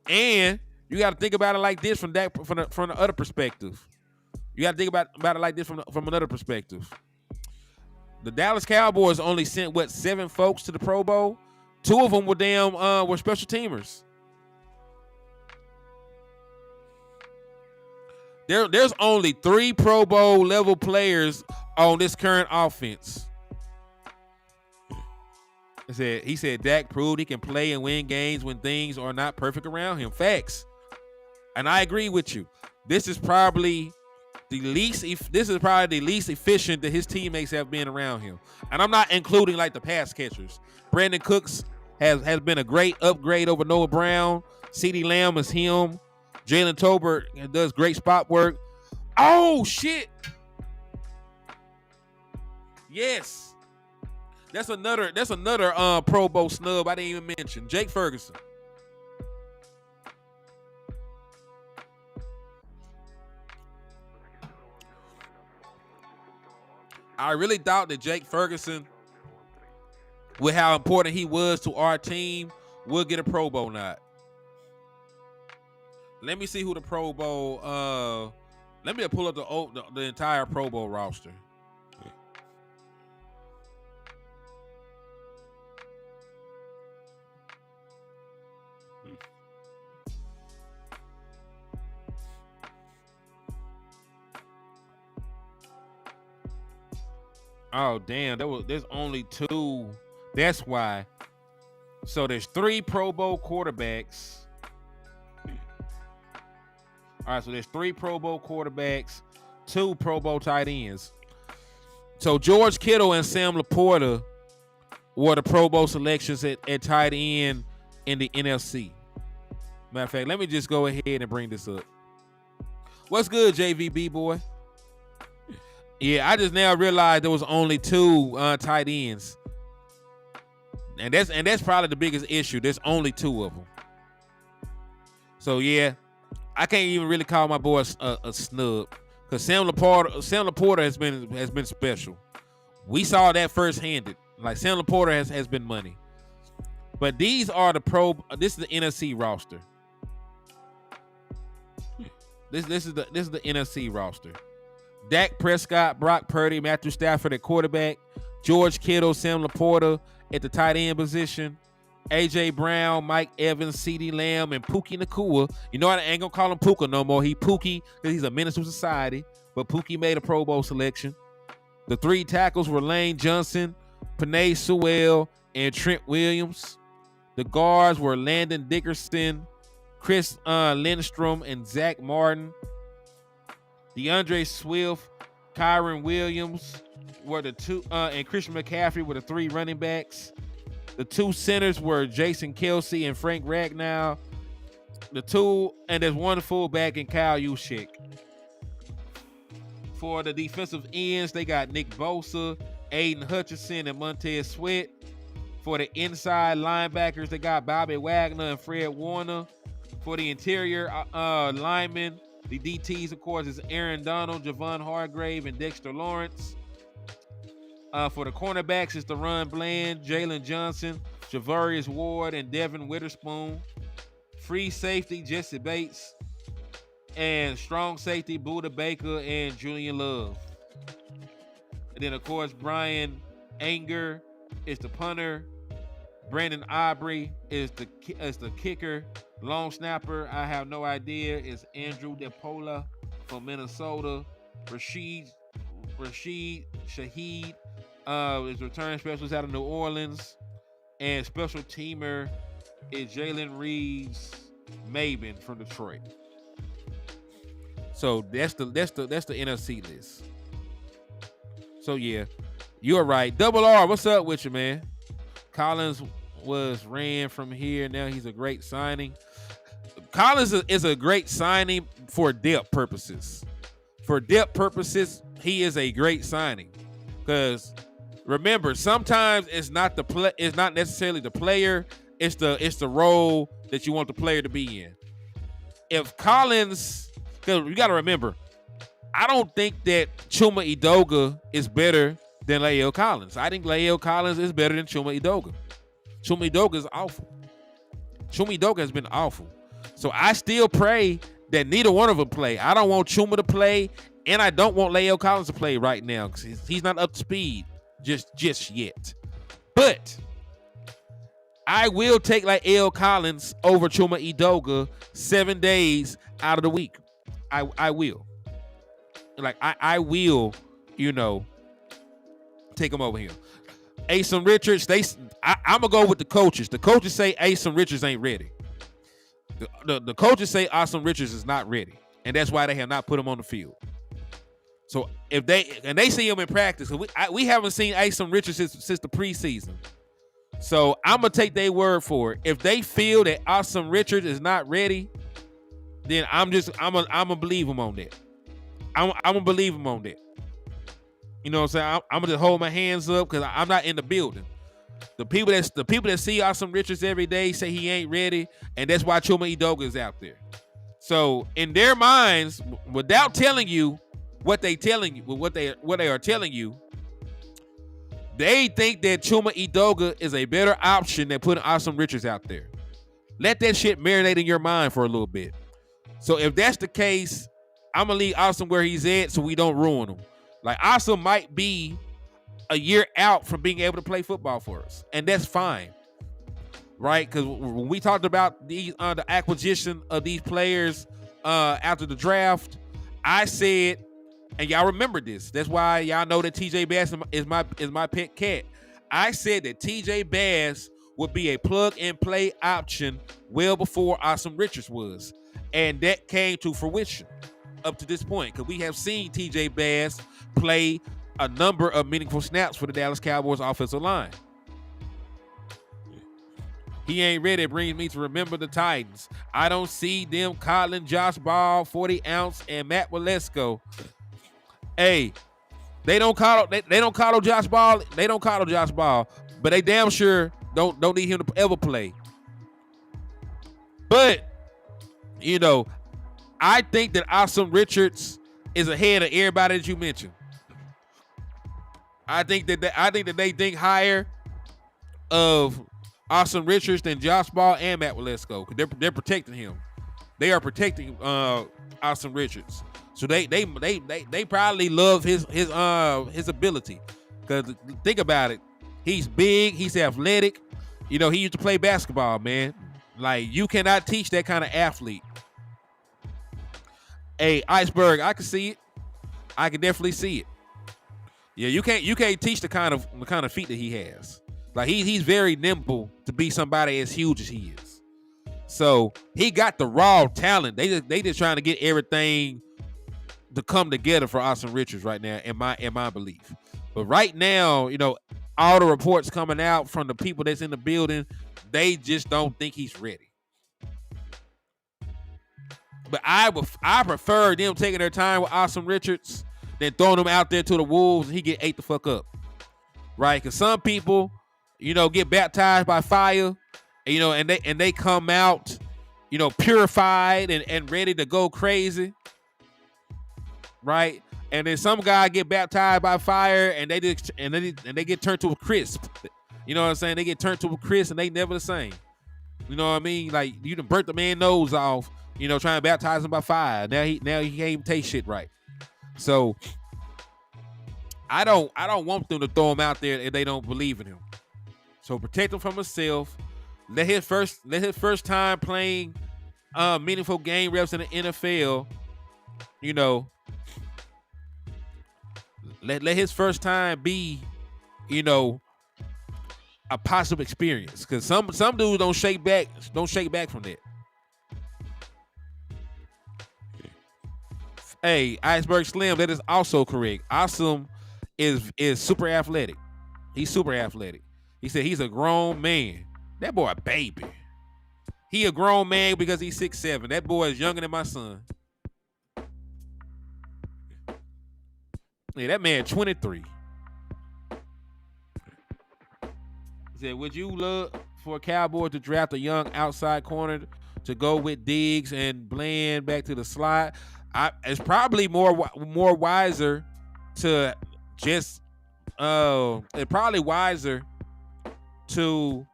And you got to think about it like this from the other perspective. You got to think about it like this from another perspective. The Dallas Cowboys only sent 7 folks to the Pro Bowl. 2 of them were special teamers. There's only 3 Pro Bowl level players on this current offense. He said Dak proved he can play and win games when things are not perfect around him. Facts. And I agree with you. This is probably the least efficient that his teammates have been around him. And I'm not including like the pass catchers. Brandon Cooks has been a great upgrade over Noah Brown. CeeDee Lamb is him. Jalen Tolbert does great spot work. Oh shit. Yes. That's another Pro Bowl snub I didn't even mention. Jake Ferguson. I really thought that Jake Ferguson, with how important he was to our team, would get a Pro Bowl nod. Let me see who the Pro Bowl. Let me pull up the entire Pro Bowl roster. Oh damn! There's only 2. That's why. So there's 3 Pro Bowl quarterbacks. All right, so there's 3 Pro Bowl quarterbacks, 2 Pro Bowl tight ends. So George Kittle and Sam Laporta were the Pro Bowl selections at tight end in the NFC. Matter of fact, let me just go ahead and bring this up. What's good, JVB boy? Yeah, I just now realized there was only 2 tight ends, and that's probably the biggest issue. There's only 2 of them. So yeah, I can't even really call my boy a snub because Sam Laporta has been special. We saw that first-handed. Like Sam Laporta has been money. But these are this is the NFC roster. This is the NFC roster. Dak Prescott, Brock Purdy, Matthew Stafford at quarterback, George Kittle, Sam Laporta at the tight end position, AJ Brown, Mike Evans, CeeDee Lamb, and Pookie Nakua. You know what? I ain't gonna call him Puka no more. He Pookie because he's a menace to society. But Pookie made a Pro Bowl selection. The 3 tackles were Lane Johnson, Penei Sewell, and Trent Williams. The guards were Landon Dickerson, Chris Lindstrom, and Zach Martin. DeAndre Swift, Kyron Williams were the 2, and Christian McCaffrey were the 3 running backs. The 2 centers were Jason Kelsey and Frank Ragnow. There's 1 fullback in Kyle Juszczyk. For the defensive ends, they got Nick Bosa, Aiden Hutchinson, and Montez Sweat. For the inside linebackers, they got Bobby Wagner and Fred Warner. For the interior linemen, the DTs, of course, is Aaron Donald, Javon Hargrave, and Dexter Lawrence. For the cornerbacks, it's Deron Bland, Jalen Johnson, Javarius Ward, and Devin Witherspoon. Free safety, Jesse Bates. And strong safety, Buda Baker and Julian Love. And then, of course, Brian Anger is the punter. Brandon Aubrey is the kicker. Long snapper, I have no idea, is Andrew DePola from Minnesota. Rashid Shaheed is return specialist out of New Orleans. And special teamer is Jalen Reeves Maben from Detroit. So that's the NFC list. So yeah, you're right. Double R, what's up with you, man? Collins was ran from here. Now he's a great signing. Collins is a great signing for depth purposes. For depth purposes, he is a great signing. Because remember, sometimes it's not necessarily the player, it's the role that you want the player to be in. If Collins, because you got to remember, I don't think that Chuma Edoga is better than Lael Collins. I think Lael Collins is better than Chuma Edoga. Chuma Edoga is awful. Chuma Edoga has been awful. So I still pray that neither one of them play. I don't want Chuma to play, and I don't want Lael Collins to play right now because he's not up to speed just yet. But I will take Lael Collins over Chuma Edoga 7 days out of the week. I will. I will, take him over here. Asen Richards, I'm going to go with the coaches. The coaches say Asen Richards ain't ready. The coaches say Asen Richards is not ready, and that's why they have not put him on the field. So if they see him in practice, we haven't seen Asen Richards since the preseason. So I'm going to take their word for it. If they feel that Asen Richards is not ready, then I'm gonna believe him on that. I'm gonna believe him on that. You know what I'm saying? I'm gonna just hold my hands up because I'm not in the building. The people that see Asen Richards every day say he ain't ready, and that's why Chuma Edoga is out there. So in their minds, without telling you what they are telling you, they think that Chuma Edoga is a better option than putting Asen Richards out there. Let that shit marinate in your mind for a little bit. So if that's the case, I'm going to leave Asen where he's at so we don't ruin him. Asen might be a year out from being able to play football for us, and that's fine, right? Because when we talked about the acquisition of these players after the draft, I said, and y'all remember this, that's why y'all know that TJ Bass is my pet cat. I said that TJ Bass would be a plug-and-play option well before Asen Richards was. And that came to fruition up to this point because we have seen TJ Bass play a number of meaningful snaps for the Dallas Cowboys offensive line. He ain't ready. It brings me to remember the Titans. I don't see them coddling Josh Ball, 40 ounce, and Matt Walesko. Hey, They don't call they don't coddle Josh Ball. They don't coddle Josh Ball, but they damn sure don't need him to ever play. But I think that Austin Richards is ahead of everybody that you mentioned. I think that they think higher of Austin Richards than Josh Ball and Matt Waletzko because they're protecting him. They are protecting Austin Richards, so they probably love his ability. Because think about it, he's big, he's athletic. He used to play basketball, man. Like you cannot teach that kind of athlete. Hey, Iceberg, I can see it. I can definitely see it. Yeah, you can't teach the kind of feet that he has. Like he's very nimble to be somebody as huge as he is. So he got the raw talent. They just trying to get everything to come together for Austin Richards right now, in my belief. But right now, all the reports coming out from the people that's in the building, they just don't think he's ready. But I prefer them taking their time with Austin Richards than throwing him out there to the wolves and he get ate the fuck up. Right? Because some people, get baptized by fire, and they come out, purified and ready to go crazy. Right? And then some guy get baptized by fire and they get turned to a crisp. You know what I'm saying? They get turned to a crisp and they never the same. You know what I mean? Like you done burnt the man's nose off, trying to baptize him by fire. Now he can't even taste shit right. So I don't want them to throw him out there if they don't believe in him. So protect him from himself. Let his first time playing meaningful game reps in the NFL, let his first time be, a positive experience. Because some dudes don't shake back from that. Hey, Iceberg Slim, that is also correct. Awesome is super athletic. He's super athletic. He said he's a grown man. That boy a baby. He a grown man because he's 6'7". That boy is younger than my son. Yeah, that man 23. He said, would you love for a Cowboy to draft a young outside corner to go with Diggs and blend back to the slot? It's probably more wiser to just it's probably wiser to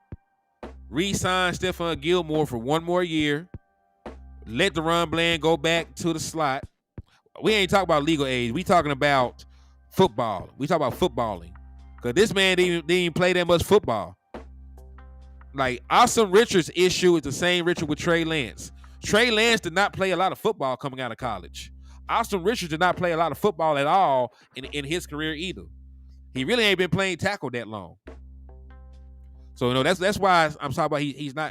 re-sign Stephon Gilmore for one more year, let the run blend go back to the slot. We ain't talking about legal age. We talking about football. We talk about footballing. Because this man didn't even play that much football. Like, Austin Richards' issue is the same issue with Trey Lance. Trey Lance did not play a lot of football coming out of college. Austin Richards did not play a lot of football at all in his career either. He really ain't been playing tackle that long. So that's why I'm talking about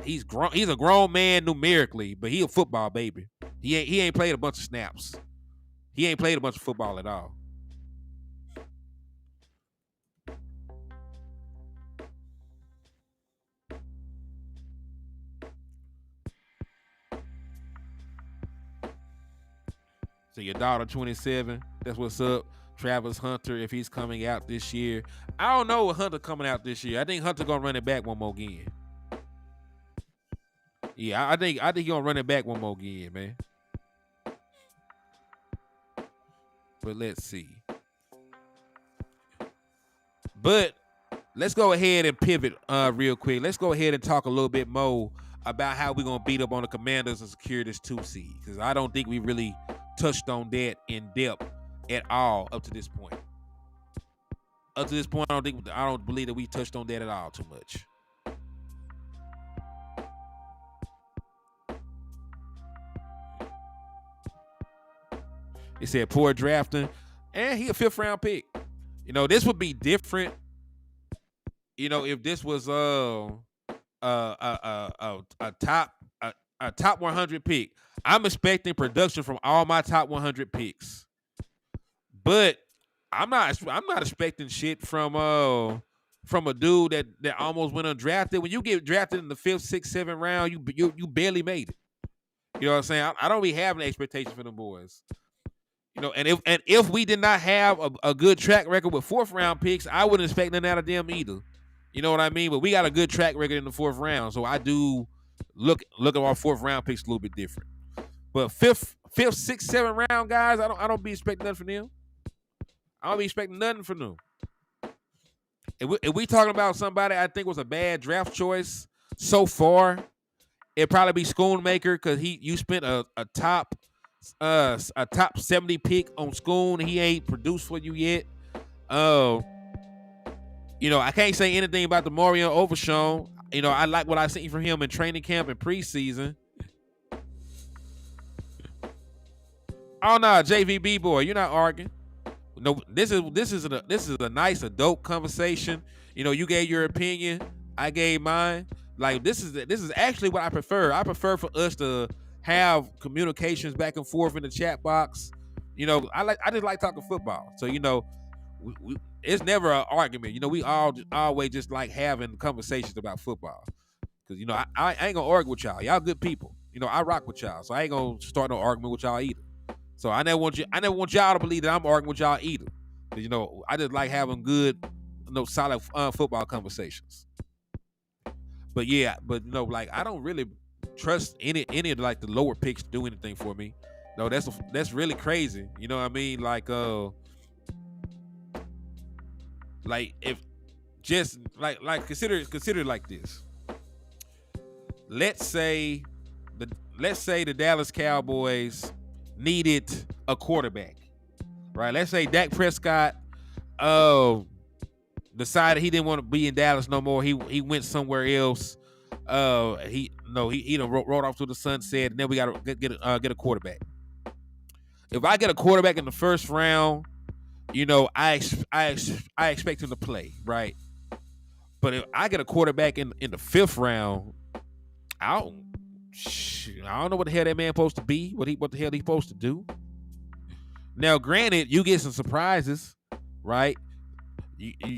he's a grown man numerically, but he a football baby. He ain't played a bunch of snaps. He ain't played a bunch of football at all. So your daughter 27, that's what's up. Travis Hunter, if he's coming out this year. I don't know what Hunter coming out this year. I think Hunter gonna run it back one more again. Yeah, I think he gonna run it back one more again, man. But let's see. But let's go ahead and pivot real quick. Let's go ahead and talk a little bit more about how we're gonna beat up on the Commanders and secure this 2 seed. Because I don't think we really touched on that in depth at all up to this point. Up to this point, I don't believe that we touched on that at all too much. He said poor drafting, and he a 5th round pick. This would be different. If this was a top 100 pick. I'm expecting production from all my top 100 picks, but I'm not expecting shit from a dude that almost went undrafted. When you get drafted in the 5th, 6th, 7th round, you barely made it. You know what I'm saying? I don't really have an expectation for them boys. And if we did not have a good track record with fourth round picks, I wouldn't expect nothing out of them either. You know what I mean? But we got a good track record in the fourth round, so I do look at our fourth round picks a little bit different. But fifth, sixth, seventh round guys, I don't be expecting nothing from them. I don't be expecting nothing from them. If we talking about somebody I think was a bad draft choice so far, it'd probably be Schoonmaker because you spent a top 70 pick on Schoon. He ain't produced for you yet. I can't say anything about the Mario Overshown. I like what I seen from him in training camp and preseason. Oh no, JVB boy, you're not arguing. No, this is a nice adult conversation. You gave your opinion, I gave mine. Like this is actually what I prefer. I prefer for us to have communications back and forth in the chat box. I just like talking football. So it's never an argument. We always just like having conversations about football. Because I ain't gonna argue with y'all. Y'all good people. I rock with y'all. So I ain't gonna start no argument with y'all either. So I never want y'all to believe that I'm arguing with y'all either. I just like having good, solid football conversations. But yeah, I don't really trust any of like the lower picks to do anything for me. No, that's really crazy. You know what I mean? If just consider it like this. Let's say the Dallas Cowboys needed a quarterback, right? Let's say Dak Prescott decided he didn't want to be in Dallas no more. He went somewhere else. He done rolled off to the sunset, and then we gotta get a quarterback. If I get a quarterback in the first round, I expect him to play, right? But if I get a quarterback in the fifth round, I don't know what the hell that man supposed to be. What the hell he supposed to do? Now, granted, you get some surprises, right?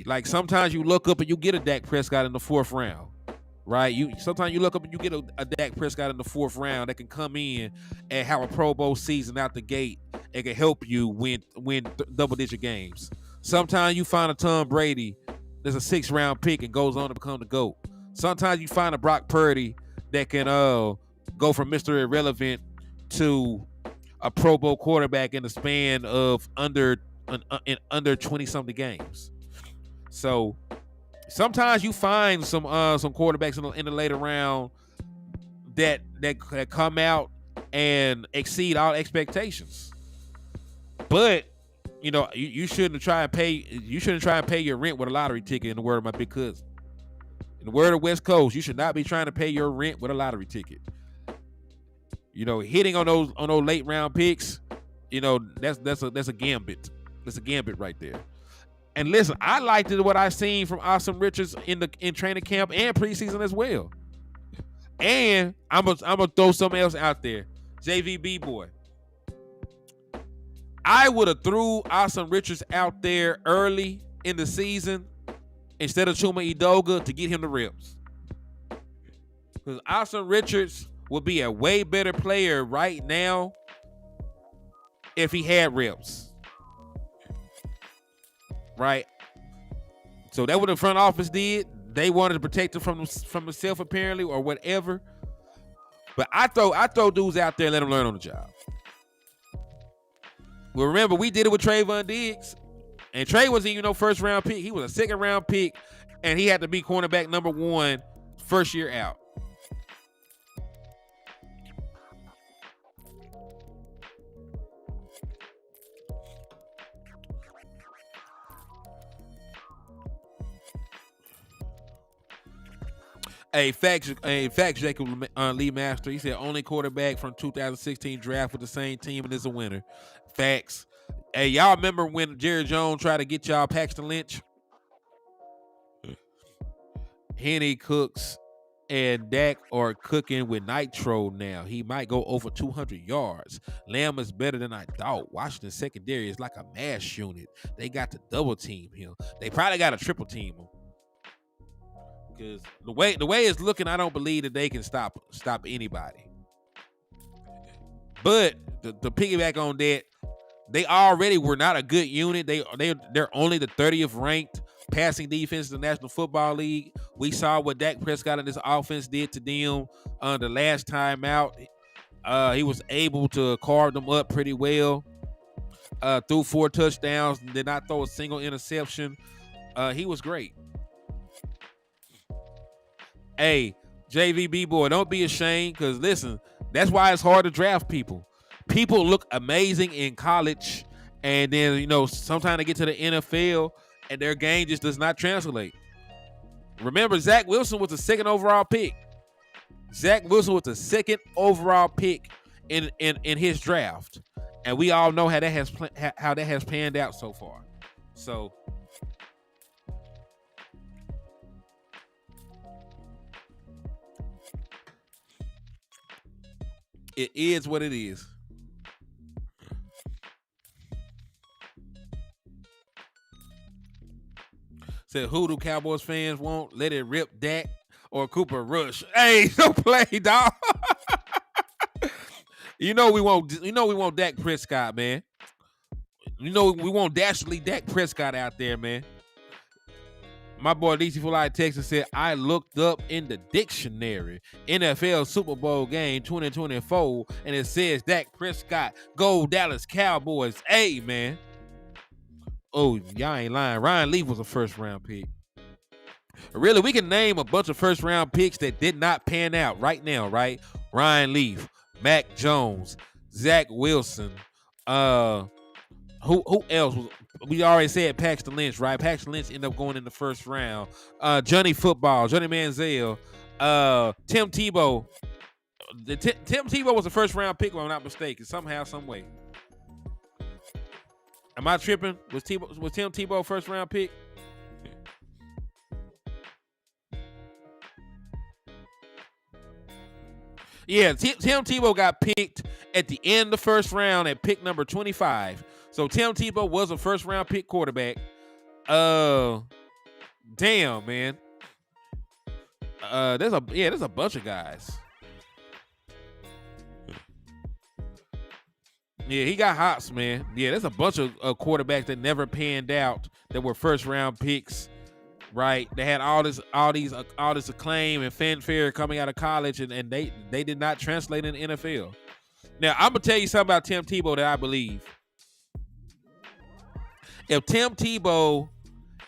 Like sometimes you look up and you get a Dak Prescott in the fourth round, right? Sometimes you look up and you get a Dak Prescott in the fourth round that can come in and have a Pro Bowl season out the gate and can help you win double-digit games. Sometimes you find a Tom Brady that's a sixth round pick and goes on to become the GOAT. Sometimes you find a Brock Purdy that can go from Mr. Irrelevant to a Pro Bowl quarterback in the span of under 20-something games. So sometimes you find some quarterbacks in the later round that come out and exceed all expectations. But you shouldn't try and pay your rent with a lottery ticket, in the word of my big cousin. In the word of West Coast, you should not be trying to pay your rent with a lottery ticket. Hitting on those late round picks, that's a gambit. That's a gambit right there. And listen, I liked what I seen from Austin Richards in training camp and preseason as well. And I'm gonna throw something else out there, JVB boy. I would have threw Austin Richards out there early in the season instead of Chuma Edoga to get him the reps. Because Austin Richards would be a way better player right now if he had reps. Right? So that's what the front office did. They wanted to protect him from himself, apparently, or whatever. But I throw dudes out there and let them learn on the job. Well, remember, we did it with Trayvon Diggs. And Trey wasn't even no first round pick. He was a second round pick, and he had to be cornerback number 1 first year out. Facts, Jacob Lee Master. He said only quarterback from 2016 draft with the same team and is a winner. Facts. Hey, y'all remember when Jerry Jones tried to get y'all Paxton Lynch? Henny, Cooks, and Dak are cooking with nitro now. He might go over 200 yards. Lamb is better than I thought. Washington secondary is like a mash unit. They got to double team him. They probably got to triple team him. Because the way it's looking, I don't believe that they can stop anybody. But to piggyback on that, They already were not a good unit. They're only the 30th ranked passing defense in the National Football League. We saw what Dak Prescott and this offense did to them the last time out. He was able to carve them up pretty well. Threw 4 touchdowns, did not throw a single interception. He was great. Hey, JVB boy, don't be ashamed, because listen, that's why it's hard to draft people. People look amazing in college, and then, you know, sometimes they get to the NFL and their game just does not translate. Remember, Zach Wilson was the 2nd overall pick. Zach Wilson was the 2nd overall pick in his draft, and we all know how that has panned out so far. So it is what it is. Said, who do Cowboys fans want? Let it rip, Dak or Cooper Rush? Hey, don't play, dog. You know we want Dak Prescott, man. You know we want dastardly Dak Prescott out there, man. My boy DC Fulai Texas said, I looked up in the dictionary NFL Super Bowl game 2024, and it says Dak Prescott, go Dallas Cowboys. Hey, man. Oh, y'all ain't lying. Ryan Leaf was a 1st round pick. Really, we can name a bunch of 1st round picks that did not pan out right now, right? Ryan Leaf, Mac Jones, Zach Wilson. Who else? We already said Paxton Lynch, right? Paxton Lynch ended up going in the 1st round. Johnny Football, Johnny Manziel, Tim Tebow. Tim Tebow was a 1st round pick, if I'm not mistaken, somehow, some way. Am I tripping? Was Tim Tebow 1st round pick? Yeah, Tim Tebow got picked at the end of the 1st round at pick number 25. So Tim Tebow was a 1st round pick quarterback. Damn, man. There's a bunch of guys. Yeah, he got hops, man. Yeah, there's a bunch of quarterbacks that never panned out that were 1st round picks, right? They had all this acclaim and fanfare coming out of college, and they did not translate in the NFL. Now, I'm gonna tell you something about Tim Tebow that I believe. If Tim Tebow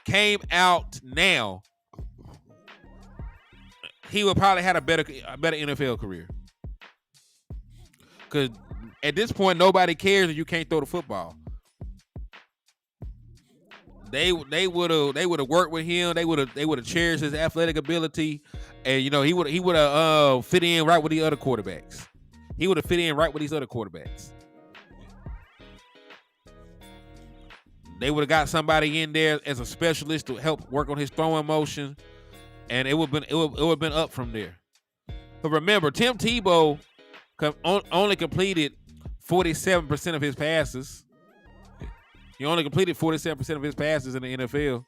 came out now, he would probably have a better NFL career. Because at this point, nobody cares if you can't throw the football. They would have worked with him. They would have cherished his athletic ability, and you know he would have fit in right with the other quarterbacks. He would have fit in right with these other quarterbacks. They would have got somebody in there as a specialist to help work on his throwing motion, and it would have been up from there. But remember, Tim Tebow only completed 47% of his passes. He only completed 47% of his passes in the NFL.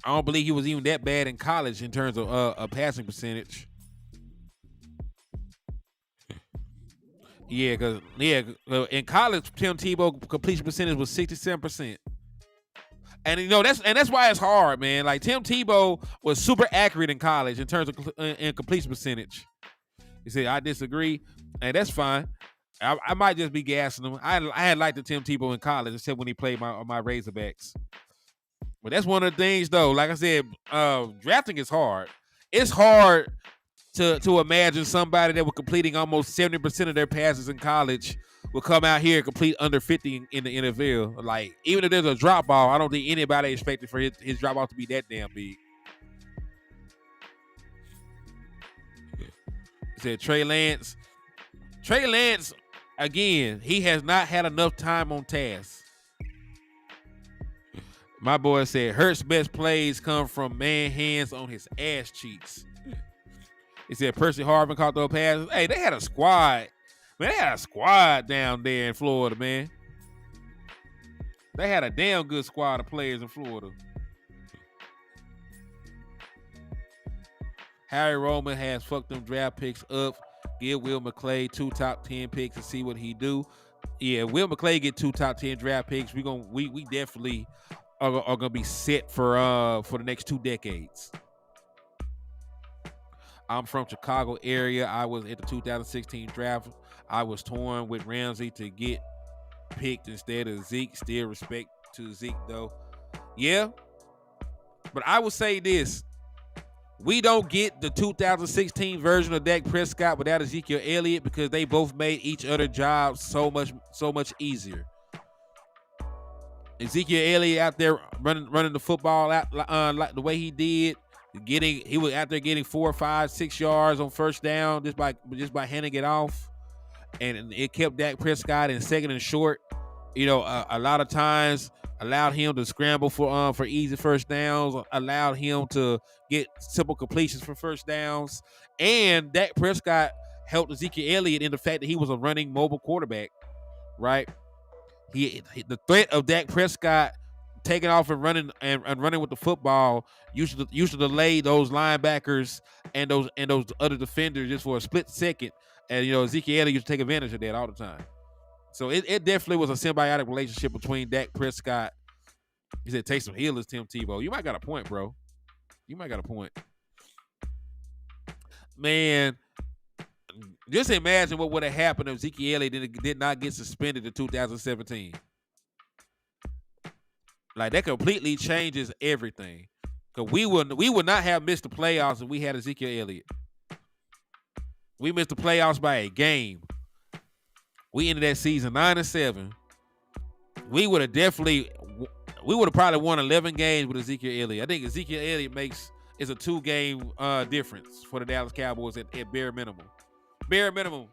I don't believe he was even that bad in college in terms of a passing percentage. Yeah, because in college, Tim Tebow completion percentage was 67%. And you know that's why it's hard, man. Like Tim Tebow was super accurate in college in terms of in completion percentage. He said, I disagree, and that's fine. I might just be gassing him. I had liked the Tim Tebow in college, except when he played my Razorbacks. But that's one of the things, though. Like I said, drafting is hard. It's hard to imagine somebody that was completing almost 70% of their passes in college will come out here and complete under 50 in the NFL. Like, even if there's a drop ball, I don't think anybody expected for his drop ball to be that damn big. He said Trey Lance. Trey Lance, again, he has not had enough time on task. My boy said Hurts' best plays come from man hands on his ass cheeks. He said Percy Harvin caught those passes. Hey, they had a squad. Man, they had a squad down there in Florida, man. They had a damn good squad of players in Florida. Harry Roman has fucked them draft picks up. Give Will McClay 2 top 10 picks and see what he do. Yeah, Will McClay get 2 top 10 draft picks. We definitely are gonna be set for the next 2 decades. I'm from Chicago area. I was at the 2016 draft. I was torn with Ramsey to get picked instead of Zeke. Still respect to Zeke though. Yeah, but I would say this: we don't get the 2016 version of Dak Prescott without Ezekiel Elliott because they both made each other job so much easier. Ezekiel Elliott out there running the football out like the way he did. He was out there getting 4, 5, 6 yards on first down just by handing it off, and it kept Dak Prescott in second and short. A lot of times allowed him to scramble for easy first downs, allowed him to get simple completions for first downs, and Dak Prescott helped Ezekiel Elliott in the fact that he was a running mobile quarterback, right? The threat of Dak Prescott taking off and running with the football used to delay those linebackers and those other defenders just for a split second, and Ezekiel Elliott used to take advantage of that all the time. So it definitely was a symbiotic relationship between Dak Prescott. He said, "Take some healers, Tim Tebow." You might got a point, bro. You might got a point, man. Just imagine what would have happened if Ezekiel Elliott did not get suspended in 2017. Like, that completely changes everything. Because we would not have missed the playoffs if we had Ezekiel Elliott. We missed the playoffs by a game. We ended that season 9-7. We would have probably won 11 games with Ezekiel Elliott. I think Ezekiel Elliott is a 2-game difference for the Dallas Cowboys at bare minimum. Bare minimum.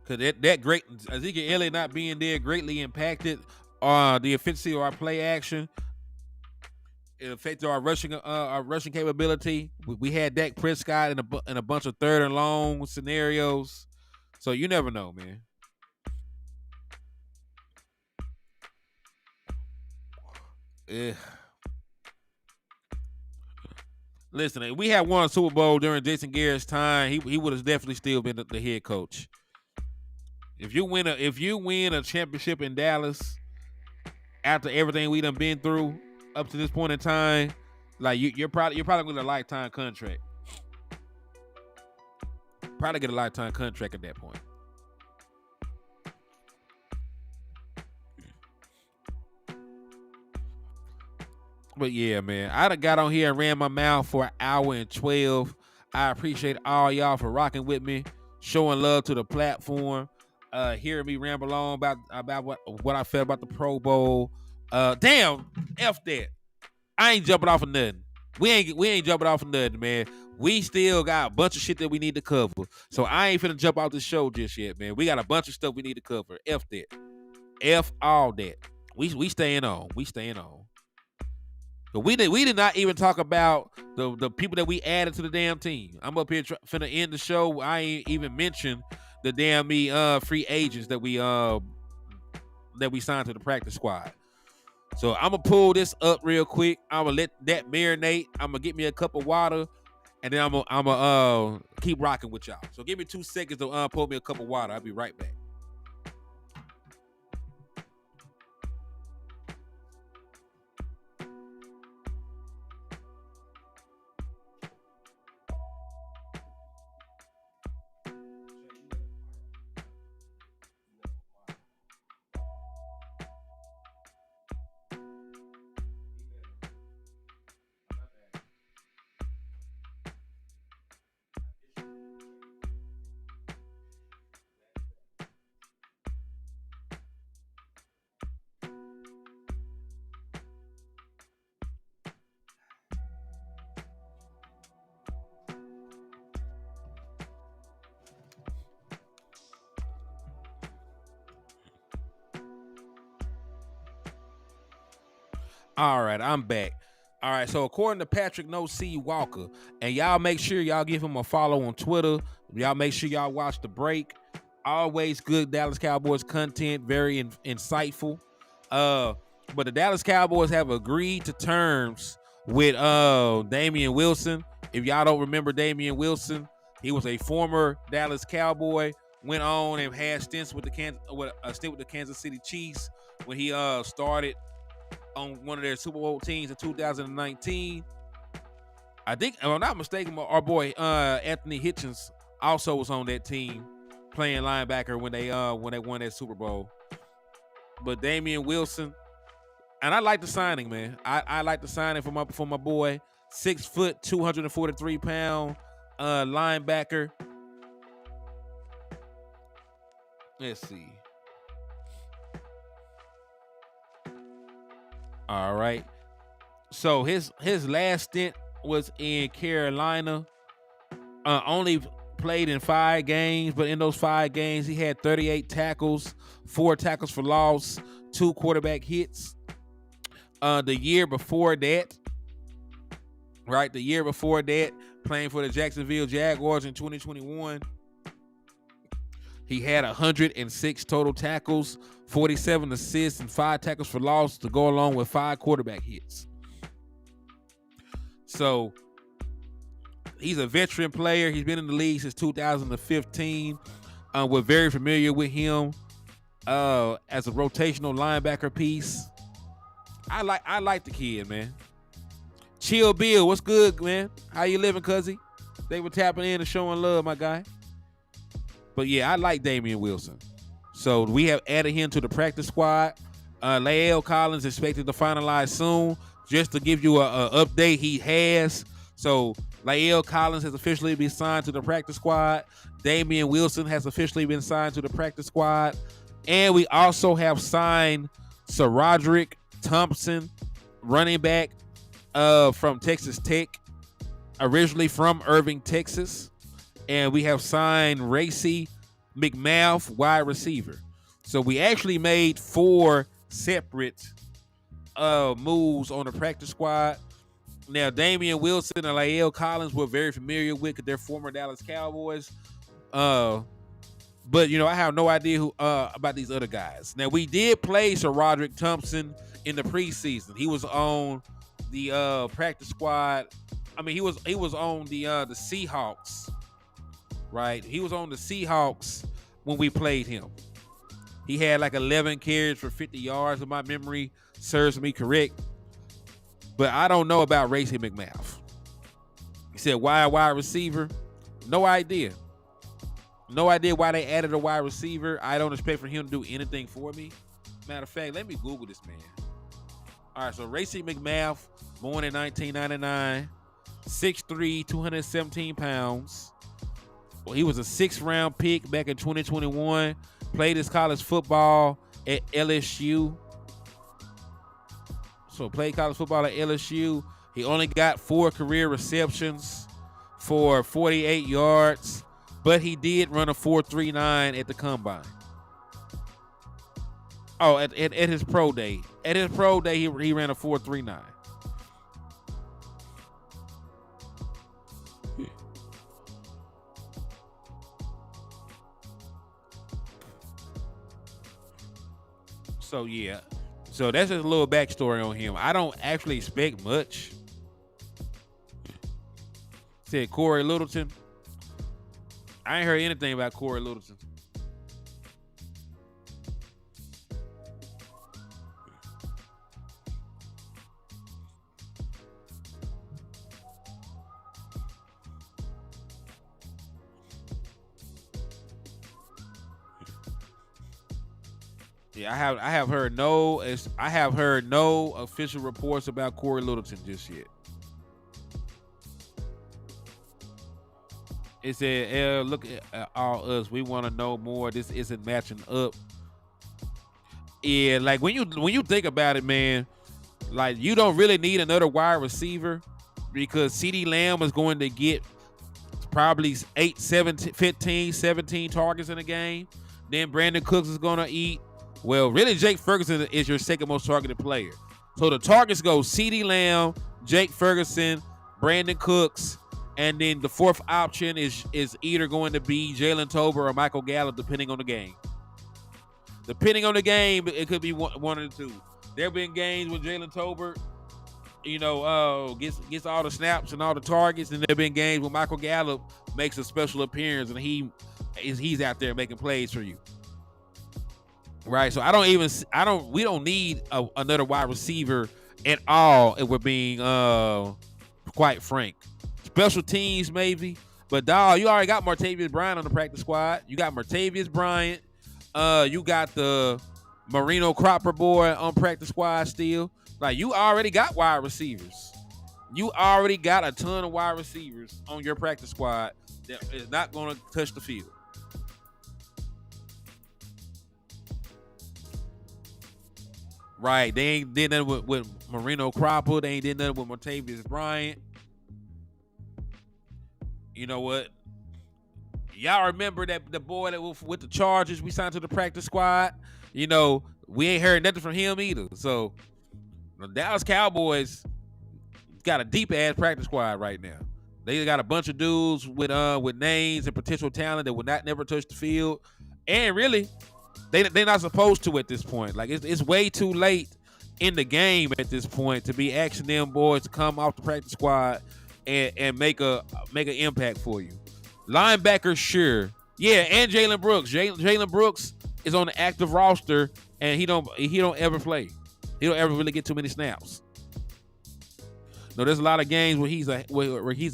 Because that great Ezekiel Elliott not being there greatly impacted the efficiency of our play action. It affected our rushing capability. We had Dak Prescott in a bunch of third and long scenarios. So you never know, man. Yeah. Listen, if we had won a Super Bowl during Jason Garrett's time, he would have definitely still been the head coach. If you win a championship in Dallas after everything we done been through up to this point in time, like you're probably going to a lifetime contract. Probably get a lifetime contract at that point. But yeah, man, I done got on here and ran my mouth for 1:12. I appreciate all y'all for rocking with me, showing love to the platform, hearing me ramble on about what I felt about the Pro Bowl. Damn, F that. I ain't jumping off of nothing. We ain't jumping off of nothing, man. We still got a bunch of shit that we need to cover. So I ain't finna jump off the show just yet, man. We got a bunch of stuff we need to cover. F that. F all that. We staying on. We staying on. But we did not even talk about the people that we added to the damn team. I'm up here finna end the show. I ain't even mentioned the damn free agents that we signed to the practice squad. So I'm gonna pull this up real quick. I'm gonna let that marinate. I'm gonna get me a cup of water, and then I'm gonna keep rocking with y'all. So give me 2 seconds to pull me a cup of water. I'll be right back. All right, I'm back. All right, so according to Patrick No C Walker, and y'all make sure y'all give him a follow on Twitter. Y'all make sure y'all watch The Break. Always good Dallas Cowboys content, very insightful. But the Dallas Cowboys have agreed to terms with Damian Wilson. If y'all don't remember Damian Wilson, he was a former Dallas Cowboy. Went on and had stints with a stint with the Kansas City Chiefs when he started on one of their Super Bowl teams in 2019. I think, if I'm not mistaken, our boy Anthony Hitchens also was on that team playing linebacker when they won that Super Bowl. But Damian Wilson, and I like the signing, man. I like the signing for my boy, 6 foot, 243 pound linebacker. Let's see. All right. So his last stint was in Carolina. Only played in 5 games, but in those 5 games, he had 38 tackles, 4 tackles for loss, 2 quarterback hits. The year before that, playing for the Jacksonville Jaguars in 2021, he had 106 total tackles, 47 assists, and 5 tackles for loss to go along with 5 quarterback hits. So he's a veteran player. He's been in the league since 2015. We're very familiar with him as a rotational linebacker piece. I like the kid, man. Chill Bill, what's good, man? How you living, cuzzy? They were tapping in and showing love, my guy. But yeah, I like Damian Wilson. So we have added him to the practice squad. Lael Collins expected to finalize soon. Just to give you a update, he has. So Lael Collins has officially been signed to the practice squad. Damian Wilson has officially been signed to the practice squad. And we also have signed SaRodorick Thompson, running back from Texas Tech, originally from Irving, Texas. And we have signed Racey McMath, wide receiver. So we actually made 4 separate moves on the practice squad. Now, Damian Wilson and Lael Collins we're very familiar with because they're former Dallas Cowboys. But, you know, I have no idea who about these other guys. Now, we did play SaRodorick Thompson in the preseason. He was on the practice squad. I mean, he was on the Seahawks, right? He was on the Seahawks when we played him. He had like 11 carries for 50 yards, if my memory serves me correct. But I don't know about Racey McMath. He said, wide receiver? No idea. No idea why they added a wide receiver. I don't expect for him to do anything for me. Matter of fact, let me Google this man. All right, so Racey McMath, born in 1999, 6'3", 217 pounds. Well, he was a 6th-round pick back in 2021. Played his college football at LSU. So played college football at LSU. He only got 4 career receptions for 48 yards, but he did run a 4.39 at the combine. Oh, at his pro day. At his pro day, he ran a 4.39. So, yeah. So, that's just a little backstory on him. I don't actually expect much. Said Corey Littleton. I ain't heard anything about Corey Littleton. Yeah, I have heard no official reports about Corey Littleton just yet. It said, look at all us. We want to know more. This isn't matching up. Yeah, like when you think about it, man, like you don't really need another wide receiver because CeeDee Lamb is going to get probably 15, 17 targets in a game. Then Brandon Cooks is going to eat. Well, really, Jake Ferguson is your second most targeted player. So the targets go CeeDee Lamb, Jake Ferguson, Brandon Cooks, and then the 4th option is either going to be Jalen Tolbert or Michael Gallup, depending on the game. Depending on the game, it could be one of the two. There have been games with Jalen Tolbert, gets all the snaps and all the targets, and there have been games where Michael Gallup makes a special appearance and he's out there making plays for you. Right. So we don't need another wide receiver at all if we're being quite frank. Special teams maybe, but dog, you already got Martavius Bryant on the practice squad. You got Martavius Bryant. You got the Marino Cropper boy on practice squad still. Like, you already got wide receivers. You already got a ton of wide receivers on your practice squad that is not going to touch the field. Right. They ain't did nothing with Marino Cropper. They ain't did nothing with Martavius Bryant. You know what? Y'all remember that the boy that was with the Chargers we signed to the practice squad? We ain't heard nothing from him either. So the Dallas Cowboys got a deep ass practice squad right now. They got a bunch of dudes with names and potential talent that will not never touch the field. And really, they're not supposed to at this point. Like, it's way too late in the game at this point to be asking them boys to come off the practice squad and make an impact for you. Linebacker, sure. Yeah, and Jalen Brooks. Jalen Brooks is on the active roster, and he don't ever play. He don't ever really get too many snaps. No, there's a lot of games where he's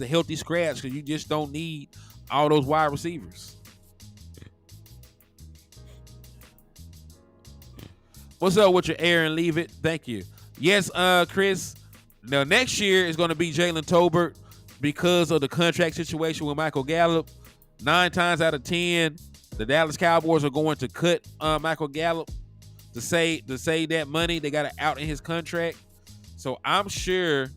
a healthy scratch because you just don't need all those wide receivers. What's up with your Aaron? Leave it. Thank you. Yes, Chris. Now, next year is going to be Jalen Tolbert because of the contract situation with Michael Gallup. 9 times out of 10, the Dallas Cowboys are going to cut Michael Gallup to save that money. They got it out in his contract. So I'm sure.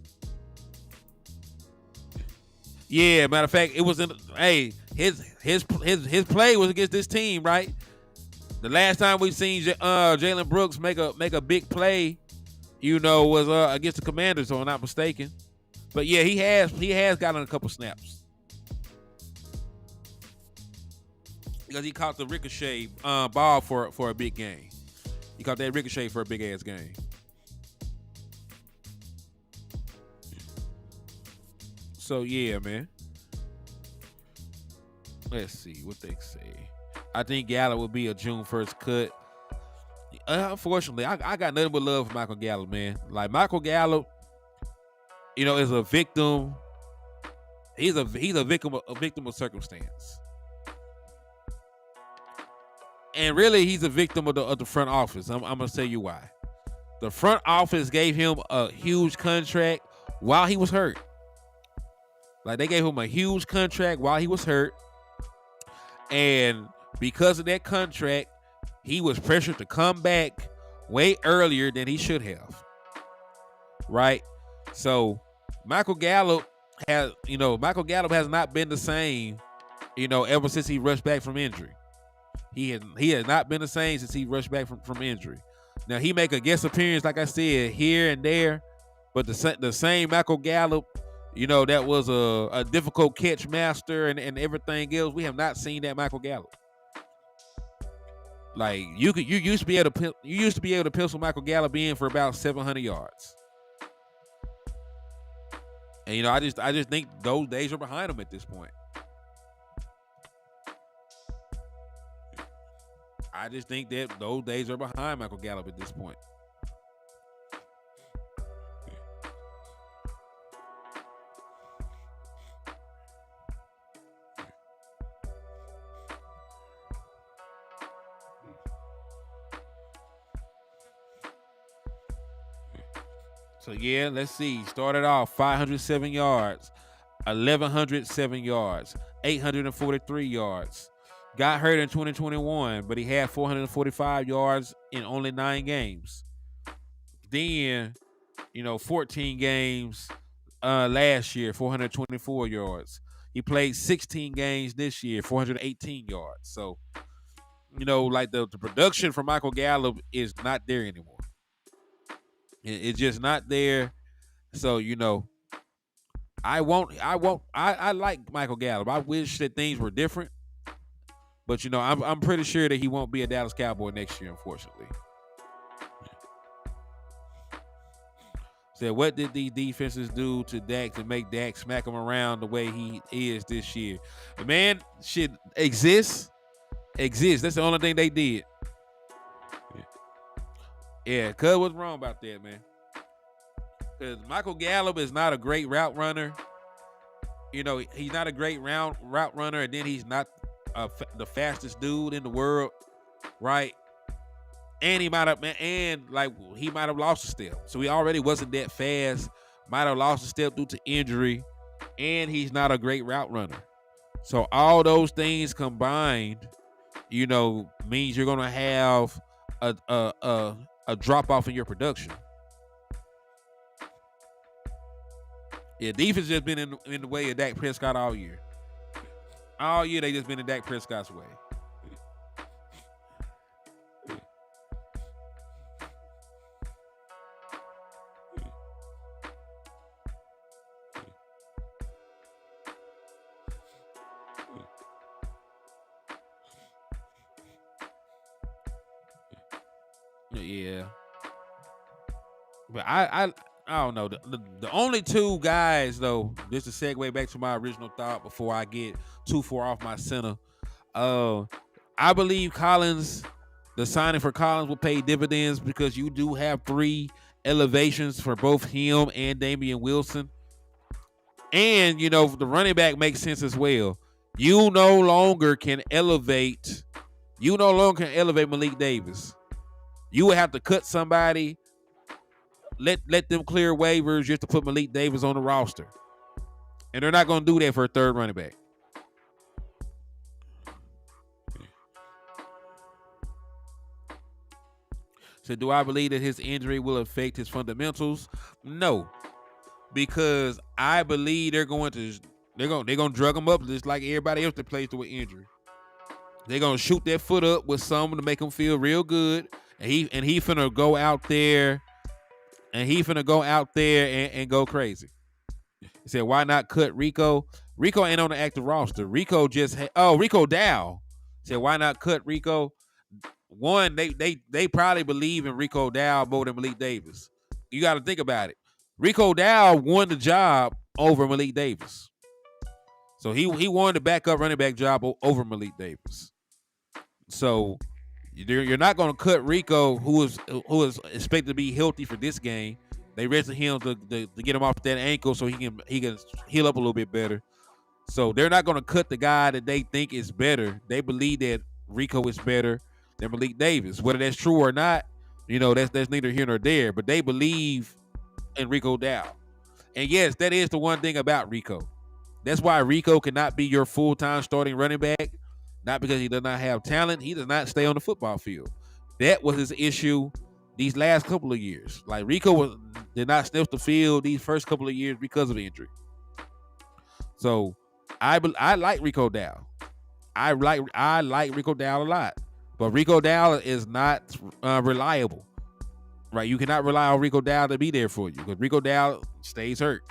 Yeah, matter of fact, it was his play was against this team, right? The last time we seen Jalen Brooks make a big play, was against the Commanders, if I'm not mistaken. But yeah, he has gotten a couple snaps because he caught the ricochet ball for a big game. He caught that ricochet for a big ass game. So yeah, man. Let's see what they say. I think Gallup will be a June 1st cut. Unfortunately, I got nothing but love for Michael Gallup, man. Like, Michael Gallup, is a victim. He's a victim of circumstance, and really, he's a victim of the front office. I'm gonna tell you why. The front office gave him a huge contract while he was hurt. Like, they gave him a huge contract while he was hurt, and because of that contract, he was pressured to come back way earlier than he should have. Right? So Michael Gallup has not been the same, ever since he rushed back from injury. He has not been the same since he rushed back from injury. Now, he make a guest appearance, like I said, here and there, but the same Michael Gallup, that was a difficult catch master and everything else, we have not seen that Michael Gallup. Like, you used to be able to pencil Michael Gallup in for about 700 yards. And I just think those days are behind him at this point. I just think that those days are behind Michael Gallup at this point. So yeah, let's see. Started off 507 yards, 1,107 yards, 843 yards. Got hurt in 2021, but he had 445 yards in only 9 games. Then, 14 games last year, 424 yards. He played 16 games this year, 418 yards. So, like the production for Michael Gallup is not there anymore. It's just not there. So, I like Michael Gallup. I wish that things were different. But, I'm pretty sure that he won't be a Dallas Cowboy next year, unfortunately. Said, what did these defenses do to Dak to make Dak smack him around the way he is this year? Man, shit exists. That's the only thing they did. Yeah, Cuz was wrong about that, man. Because Michael Gallup is not a great route runner. You know, he's not a great route runner, and then he's not the fastest dude in the world, right? And he might have lost a step. So he already wasn't that fast. Might have lost a step due to injury, and he's not a great route runner. So all those things combined, you know, means you're gonna have a drop off in your production. Yeah, defense just been in the way of Dak Prescott all year. All year they just been in Dak Prescott's way. Yeah, but I don't know. The only two guys though, just to segue back to my original thought before I get too far off my center. I believe Collins, the signing for Collins will pay dividends because you do have 3 elevations for both him and Damian Wilson. And, you know, the running back makes sense as well. You no longer can elevate Malik Davis. You would have to cut somebody, let them clear waivers just to put Malik Davis on the roster. And they're not going to do that for a third running back. So do I believe that his injury will affect his fundamentals? No. Because I believe they're going to drug him up just like everybody else that plays through an injury. They're going to shoot that foot up with something to make him feel real good. And he finna go out there and go crazy. He said, why not cut Rico? Rico ain't on the active roster. Rico Dow. He said, why not cut Rico? One, they probably believe in Rico Dow more than Malik Davis. You got to think about it. Rico Dow won the job over Malik Davis. So he won the backup running back job over Malik Davis. So you're not going to cut Rico, who is expected to be healthy for this game. They rested him to get him off that ankle so he can heal up a little bit better. So they're not going to cut the guy that they think is better. They believe that Rico is better than Malik Davis. Whether that's true or not, you know, that's neither here nor there. But they believe in Rico Dow. And yes, that is the one thing about Rico. That's why Rico cannot be your full-time starting running back. Not because he does not have talent. He does not stay on the football field. That was his issue these last couple of years. Like Rico did not sniff the field these first couple of years because of injury. So I like Rico Dow. I like Rico Dow a lot. But Rico Dow is not reliable. Right? You cannot rely on Rico Dow to be there for you because Rico Dow stays hurt.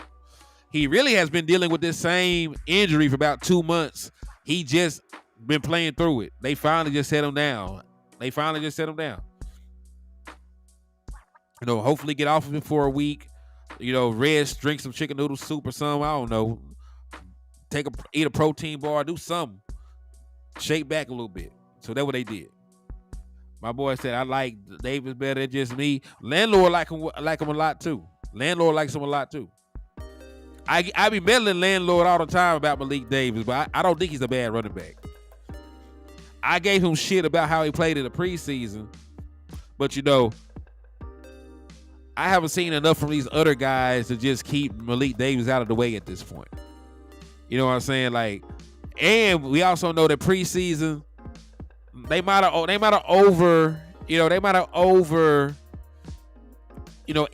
He really has been dealing with this same injury for about 2 months. He just been playing through it. They finally just set him down. You know, hopefully get off of it for a week. You know, rest, drink some chicken noodle soup or something. I don't know. Eat a protein bar, do something. Shake back a little bit. So that's what they did. My boy said, I like Davis better than just me. Landlord like him a lot too. Landlord likes him a lot too. I be meddling Landlord all the time about Malik Davis, but I don't think he's a bad running back. I gave him shit about how he played in the preseason, but you know, I haven't seen enough from these other guys to just keep Malik Davis out of the way at this point. You know what I'm saying? Like, and we also know that preseason they might have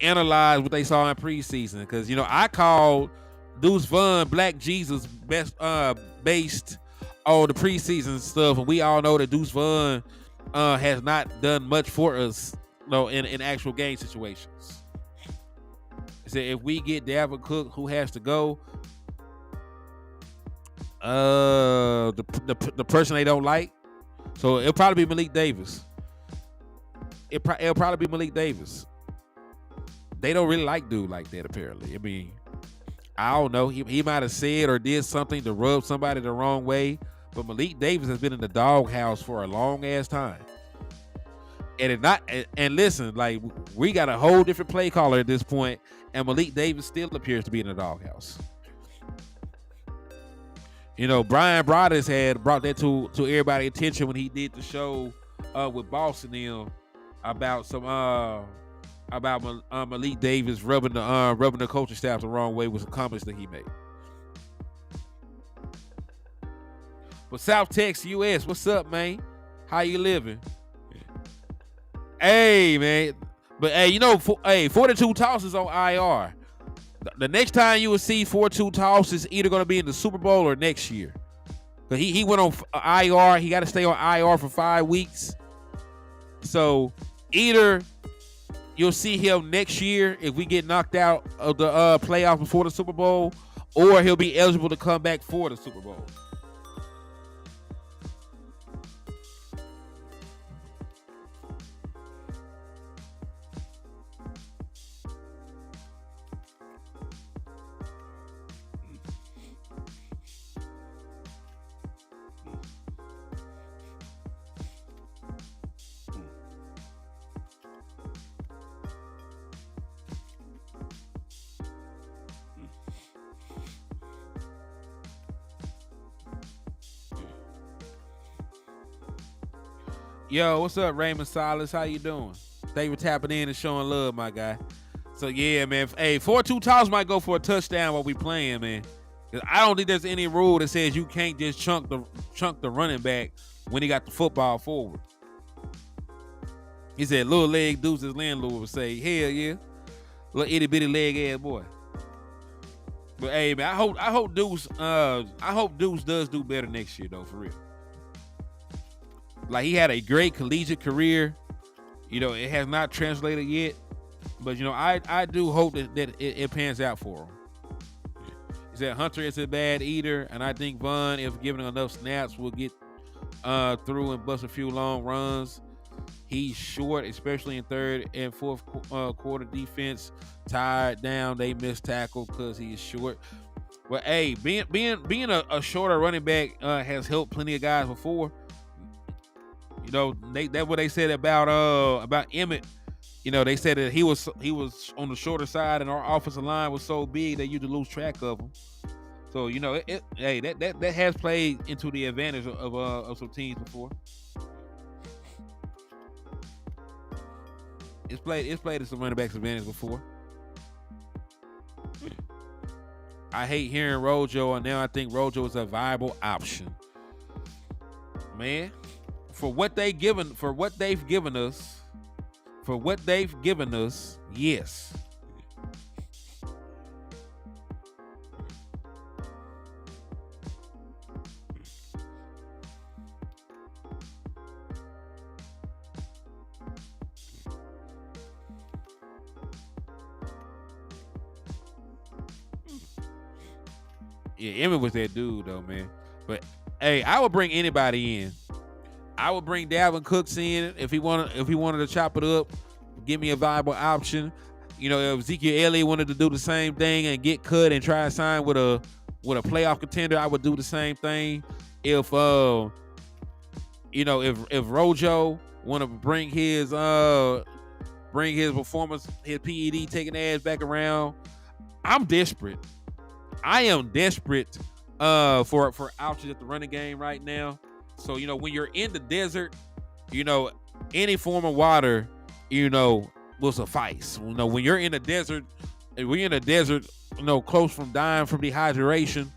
analyzed what they saw in preseason because I called Deuce Vaughn Black Jesus based on the preseason stuff, and we all know that Deuce Vaughn has not done much for us, in actual game situations. He said if we get Dalvin Cook, who has to go? The person they don't like. So it'll probably be Malik Davis. It'll probably be Malik Davis. they don't really like dude like that. Apparently, I mean, I don't know. He might have said or did something to rub somebody the wrong way. But Malik Davis has been in the doghouse for a long ass time. And it not and listen, like we got a whole different play caller at this point, and Malik Davis still appears to be in the doghouse. You know, Brian Broaddus had brought that to everybody's attention when he did the show with Boston Hill about some about Malik Davis rubbing the coaching staff the wrong way was a comment that he made. But South Texas, US, what's up, man? How you living? Hey, man. But hey, you know, 42 tosses on IR. The next time you will see 42 tosses either going to be in the Super Bowl or next year. Because he went on IR. He got to stay on IR for 5 weeks. So either you'll see him next year if we get knocked out of the playoffs before the Super Bowl, or he'll be eligible to come back for the Super Bowl. Yo, what's up, Raymond Silas? How you doing? Thank you for tapping in and showing love, my guy. So yeah, man. Hey, 4-2 toss might go for a touchdown while we playing, man. Cause I don't think there's any rule that says you can't just chunk the running back when he got the football forward. He said, "Little leg Deuce," his landlord would say, "Hell yeah, little itty bitty leg ass boy." But hey, man, I hope Deuce does do better next year though, for real. Like, he had a great collegiate career. You know, it has not translated yet. But, you know, I do hope that it pans out for him. He said Hunter is a bad eater, and I think Vaughn, if given enough snaps, will get through and bust a few long runs. He's short, especially in third and fourth quarter defense. Tired down, they missed tackle because he's short. But, hey, being a shorter running back has helped plenty of guys before. You know, that's what they said about Emmett. You know, they said that he was on the shorter side, and our offensive line was so big that you could lose track of him. So, you know, that has played into the advantage of some teams before. It's played to some running backs' advantage before. I hate hearing Rojo, and now I think Rojo is a viable option. Man. For what they've given us, yes. Yeah, Emmett was that dude though, man. But hey, I would bring anybody in. I would bring Dalvin Cooks in if he wanted to chop it up, give me a viable option. You know, if Ezekiel Elliott wanted to do the same thing and get cut and try to sign with a playoff contender, I would do the same thing. If if Rojo want to bring his performance, his PED taking ass back around, I'm desperate. I am desperate for options at the running game right now. So, you know, when you're in the desert, you know, any form of water, you know, will suffice. You know, when you're in the desert, you know, close from dying from dehydration,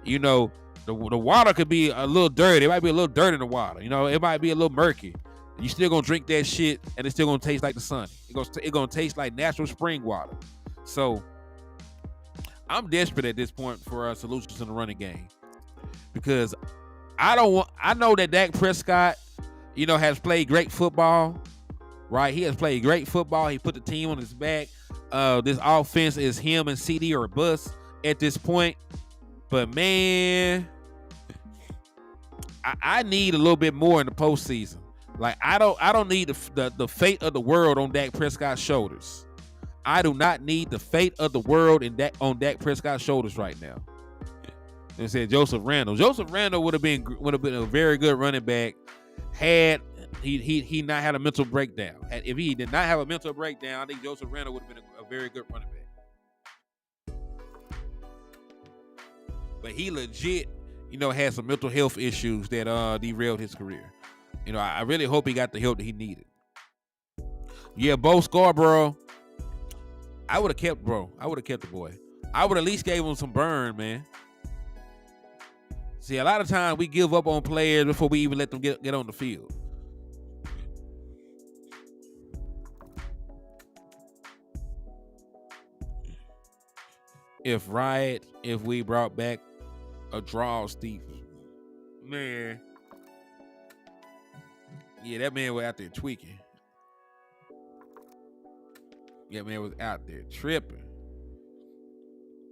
you know, the water could be a little dirty. It might be a little dirt in the water. You know, it might be a little murky. You still gonna drink that shit, and it's still gonna taste like the sun. It's gonna taste like natural spring water. So, I'm desperate at this point for solutions in the running game, because I know that Dak Prescott, you know, has played great football, right? He has played great football. He put the team on his back. This offense is him and CD or bust at this point. But man, I need a little bit more in the postseason. Like, I don't need the fate of the world on Dak Prescott's shoulders. I do not need the fate of the world on Dak Prescott's shoulders right now. And said Joseph Randle. Joseph Randle would have been a very good running back had he not had a mental breakdown. If he did not have a mental breakdown, I think Joseph Randle would have been a very good running back. But he legit, had some mental health issues that derailed his career. I really hope he got the help that he needed. Yeah, Bo Scarborough. I would have kept the boy. I would at least gave him some burn, man. See, a lot of times we give up on players before we even let them get on the field. If we brought back a draw, Stephen, man. Yeah, that man was out there tweaking. Yeah, man was out there tripping.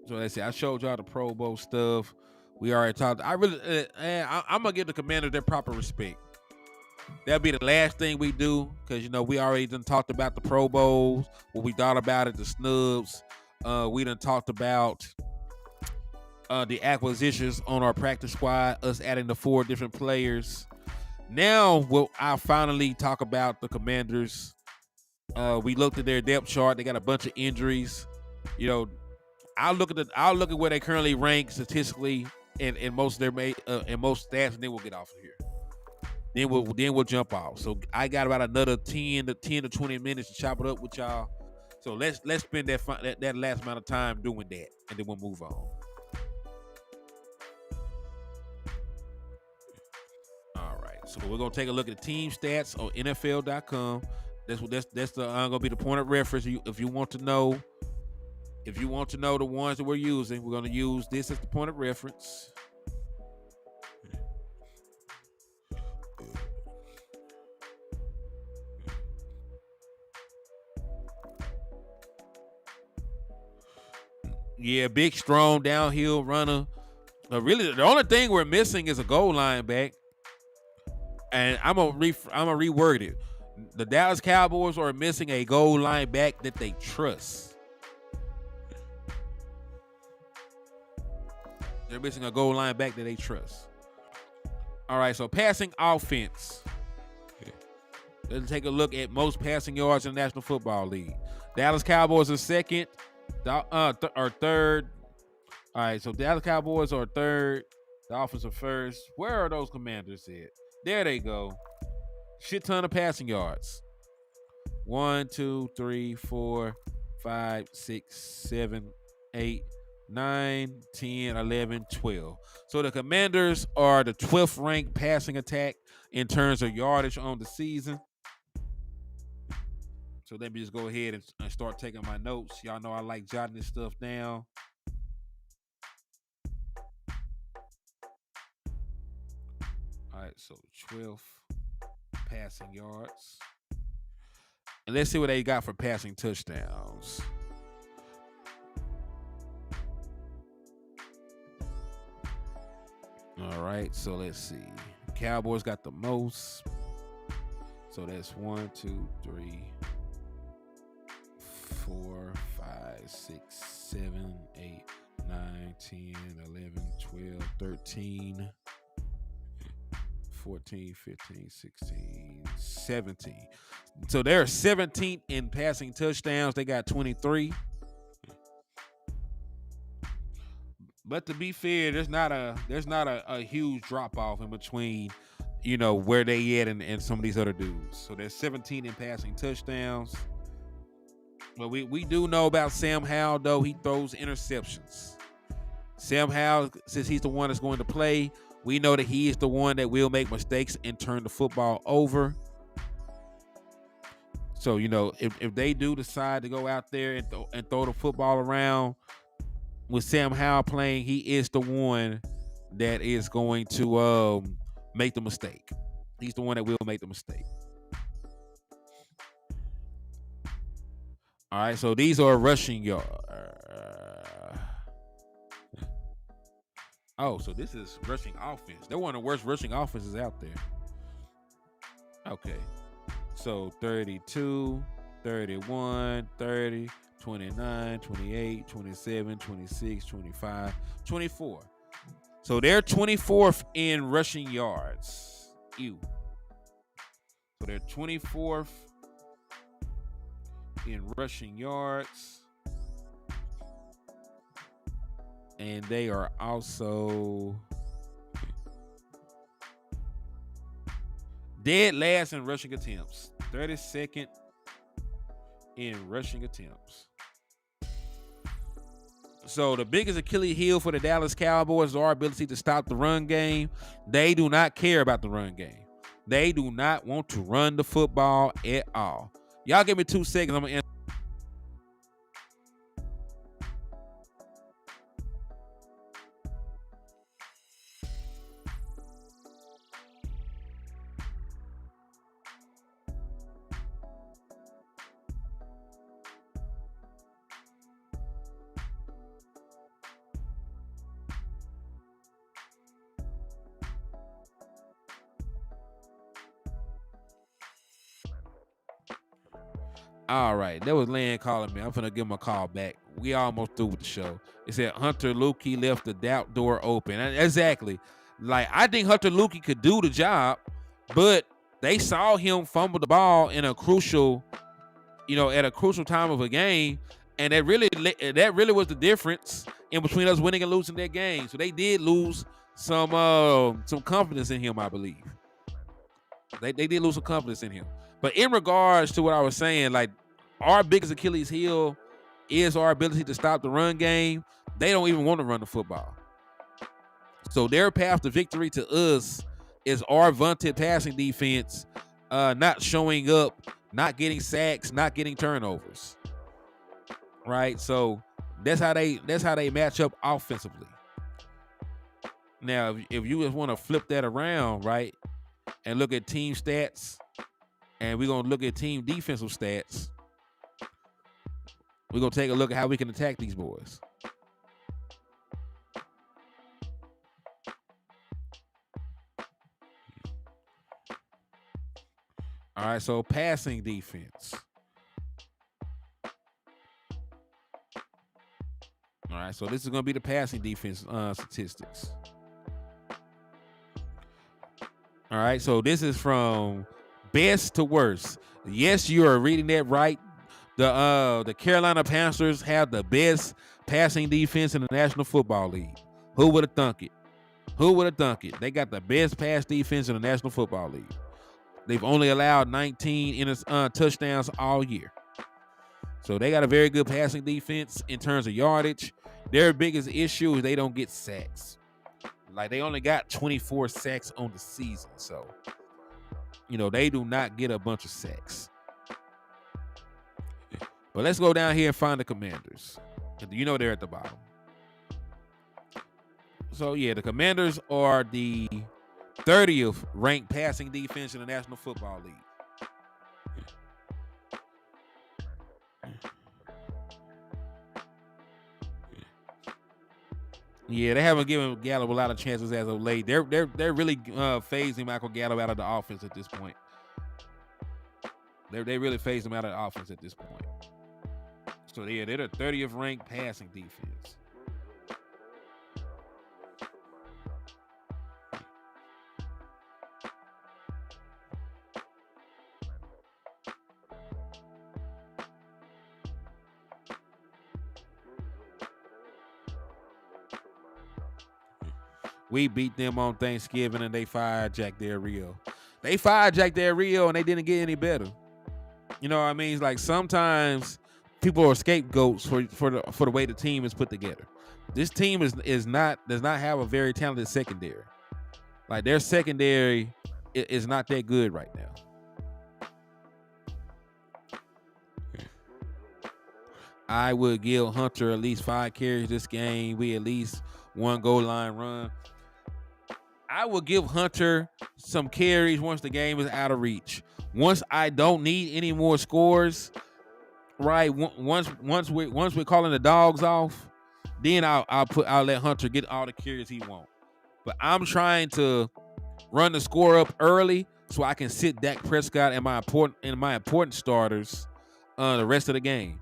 So let's see. I showed y'all the Pro Bowl stuff. We already talked. I'm gonna give the Commanders their proper respect. That'll be the last thing we do because we already done talked about the Pro Bowls, what we thought about it, the snubs. We done talked about the acquisitions on our practice squad, us adding the 4 different players. Now, I'll finally talk about the Commanders. We looked at their depth chart. They got a bunch of injuries. I'll look at where they currently rank statistically in most of their in most stats, and then we'll get off of here. Then we'll jump off. So I got about another 10 to 20 minutes to chop it up with y'all. So let's spend that last amount of time doing that, and then we'll move on. All right. So we're gonna take a look at the team stats on NFL.com. That's gonna be the point of reference. If you want to know the ones that we're using, we're gonna use this as the point of reference. Yeah, big, strong, downhill runner. Really, the only thing we're missing is a goal line back. And I'm gonna reword it. The Dallas Cowboys are missing a goal line back that they trust. They're missing a goal line back that they trust. All right, so passing offense. Let's take a look at most passing yards in the National Football League. Dallas Cowboys are second, or third. All right, so Dallas Cowboys are third. The Dolphins are first. Where are those Commanders at? There they go. Shit ton of passing yards. 1, 2, 3, 4, 5, 6, 7, 8, 9, 10, 11, 12. So the Commanders are the 12th ranked passing attack in terms of yardage on the season. So let me just go ahead and start taking my notes. Y'all know I like jotting this stuff down. All right, so 12th passing yards. And let's see what they got for passing touchdowns. All right, so let's see. Cowboys got the most. So that's 1, 2, 3, 4, 5, 6, 7, 8, 9, 10, 11, 12, 13, 14, 15, 16, 17. So they're 17th in passing touchdowns. They got 23. But to be fair, there's not a huge drop off in between, where they at and some of these other dudes. So there's 17 in passing touchdowns. But we do know about Sam Howell, though. He throws interceptions. Sam Howell, since he's the one that's going to play, we know that he is the one that will make mistakes and turn the football over. So, if they do decide to go out there and throw the football around, with Sam Howell playing, he is the one that is going to make the mistake. He's the one that will make the mistake. All right, so these are rushing yards. So this is rushing offense. They're one of the worst rushing offenses out there. Okay. So 32, 31, 30, 29, 28, 27, 26, 25, 24. So they're 24th in rushing yards. Ew. So they're 24th in rushing yards. And they are also dead last in rushing attempts. 32nd in rushing attempts. So the biggest Achilles heel for the Dallas Cowboys is our ability to stop the run game. They do not care about the run game. They do not want to run the football at all. Y'all give me 2 seconds. I'm going to answer. All right, that was Land calling me. I'm finna give him a call back. We almost through with the show. It said Hunter Lukey left the doubt door open. Exactly. Like, I think Hunter Lukey could do the job, but they saw him fumble the ball in a crucial, at a crucial time of a game, and that really was the difference in between us winning and losing that game. So they did lose some confidence in him, I believe. They did lose some confidence in him. But in regards to what I was saying, like, our biggest Achilles heel is our ability to stop the run game. They don't even want to run the football. So their path to victory to us is our vaunted passing defense, not showing up, not getting sacks, not getting turnovers. Right? So that's how they match up offensively. Now, if you just want to flip that around, right, and look at team stats, and we're going to look at team defensive stats, we're going to take a look at how we can attack these boys. All right, so passing defense. All right, so this is going to be the passing defense statistics. All right, so this is from best to worst. Yes, you are reading that right. The Carolina Panthers have the best passing defense in the National Football League. Who would have thunk it? Who would have thunk it? They got the best pass defense in the National Football League. They've only allowed 19 touchdowns all year. So they got a very good passing defense in terms of yardage. Their biggest issue is they don't get sacks. Like, they only got 24 sacks on the season. So, they do not get a bunch of sacks. But let's go down here and find the Commanders. They're at the bottom. So, yeah, the Commanders are the 30th ranked passing defense in the National Football League. Yeah, they haven't given Gallup a lot of chances as of late. They're really phasing Michael Gallup out of the offense at this point. They really phased him out of the offense at this point. So yeah, they're the 30th ranked passing defense. We beat them on Thanksgiving and they fired Jack Del Rio. They fired Jack Del Rio and they didn't get any better. You know what I mean? It's like sometimes people are scapegoats for the way the team is put together. This team does not have a very talented secondary. Like, their secondary is not that good right now. I would give Hunter at least 5 carries this game. We at least 1 goal line run. I will give Hunter some carries once the game is out of reach. Once I don't need any more scores, right? Once we're calling the dogs off, then I'll let Hunter get all the carries he wants. But I'm trying to run the score up early so I can sit Dak Prescott and my important starters the rest of the game.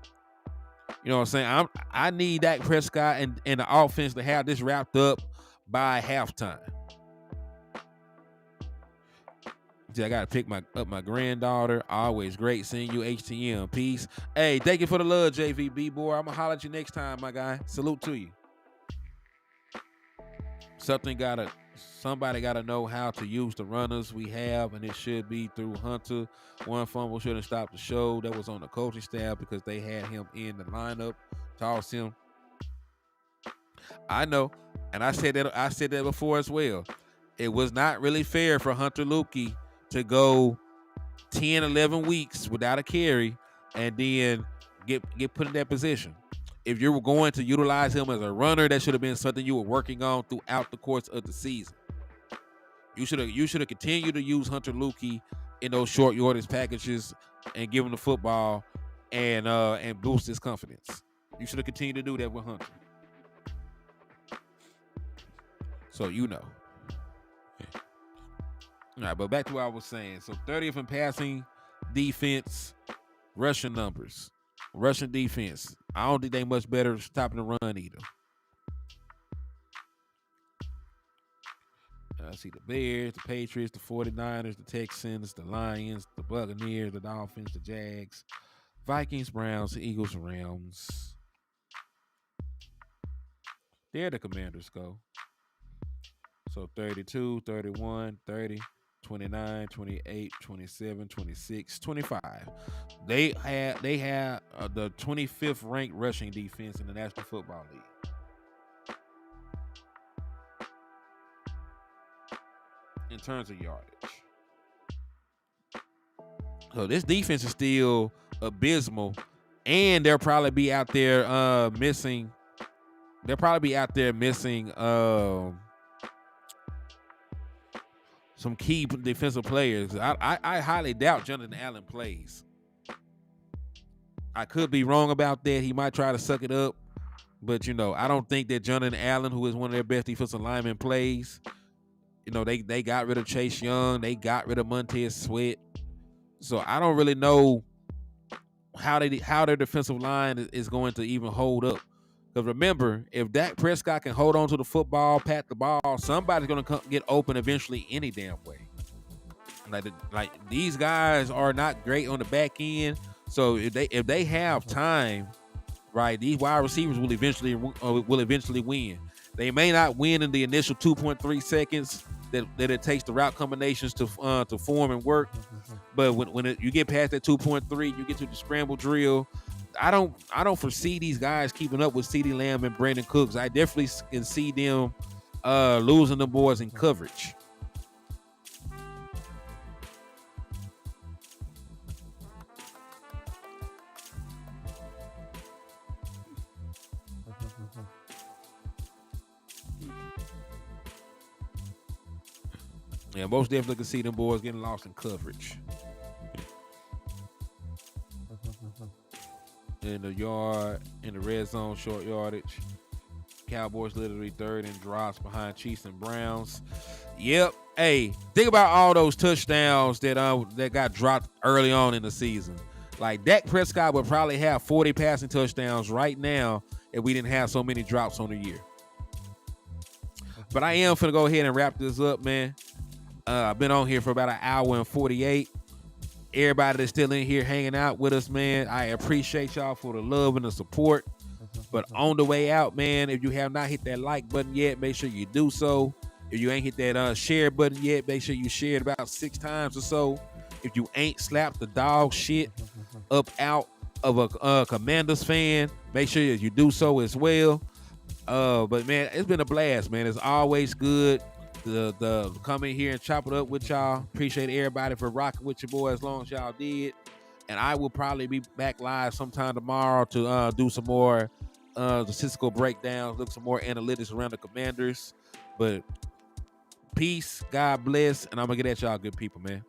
You know what I'm saying? I need Dak Prescott and the offense to have this wrapped up by halftime. See, I gotta pick up my granddaughter. Always great seeing you, HTM. Peace. Hey, thank you for the love, JVB boy. I'm gonna holler at you next time, my guy. Salute to you. Somebody gotta know how to use the runners we have, and it should be through Hunter. One fumble shouldn't stop the show. That was on the coaching staff because they had him in the lineup. Toss him. I know, and I said that before as well. It was not really fair for Hunter Lukey to go 10, 11 weeks without a carry and then get put in that position. If you were going to utilize him as a runner, that should have been something you were working on throughout the course of the season. You should have continued to use Hunter Lukey in those short yardage packages and give him the football and boost his confidence. You should have continued to do that with Hunter. So you know. All right, but back to what I was saying. So 30th in passing defense, rushing numbers, rushing defense. I don't think they much better stopping the run either. I see the Bears, the Patriots, the 49ers, the Texans, the Lions, the Buccaneers, the Dolphins, the Jags, Vikings, Browns, the Eagles, Rams. There the Commanders go. So 32, 31, 30, 29, 28, 27, 26, 25. They had the 25th ranked rushing defense in the National Football League. In terms of yardage. So this defense is still abysmal, and they'll probably be out there missing. They'll probably be out there missing some key defensive players. I highly doubt Jonathan Allen plays. I could be wrong about that. He might try to suck it up, but I don't think that Jonathan Allen, who is one of their best defensive linemen, plays. They got rid of Chase Young. They got rid of Montez Sweat. So I don't really know how their defensive line is going to even hold up. Because remember, if Dak Prescott can hold on to the football, pat the ball, somebody's going to get open eventually any damn way. Like these guys are not great on the back end. So if they have time, right, these wide receivers will eventually win. They may not win in the initial 2.3 seconds that it takes the route combinations to form and work. But when you get past that 2.3, you get to the scramble drill. I don't foresee these guys keeping up with CeeDee Lamb and Brandon Cooks. I definitely can see them losing the boys in coverage. Yeah, most definitely can see them boys getting lost in coverage. In the yard, in the red zone, short yardage. Cowboys literally third in drops behind Chiefs and Browns. Yep. Hey, think about all those touchdowns that got dropped early on in the season. Like Dak Prescott would probably have 40 passing touchdowns right now if we didn't have so many drops on the year. But I am finna go ahead and wrap this up, man. I've been on here for about an hour and 48. Everybody that's still in here hanging out with us, man, I appreciate y'all for the love and the support. But on the way out, man, if you have not hit that like button yet, make sure you do so. If you ain't hit that share button yet, make sure you share it about 6 times or so. If you ain't slapped the dog shit up out of a Commanders fan, make sure you do so as well. But man, it's been a blast, man. It's always good to come in here and chop it up with y'all. Appreciate everybody for rocking with your boy as long as y'all did. And I will probably be back live sometime tomorrow to do some more statistical breakdowns, look some more analytics around the Commanders. But peace, God bless, and I'm gonna get at y'all good people, man.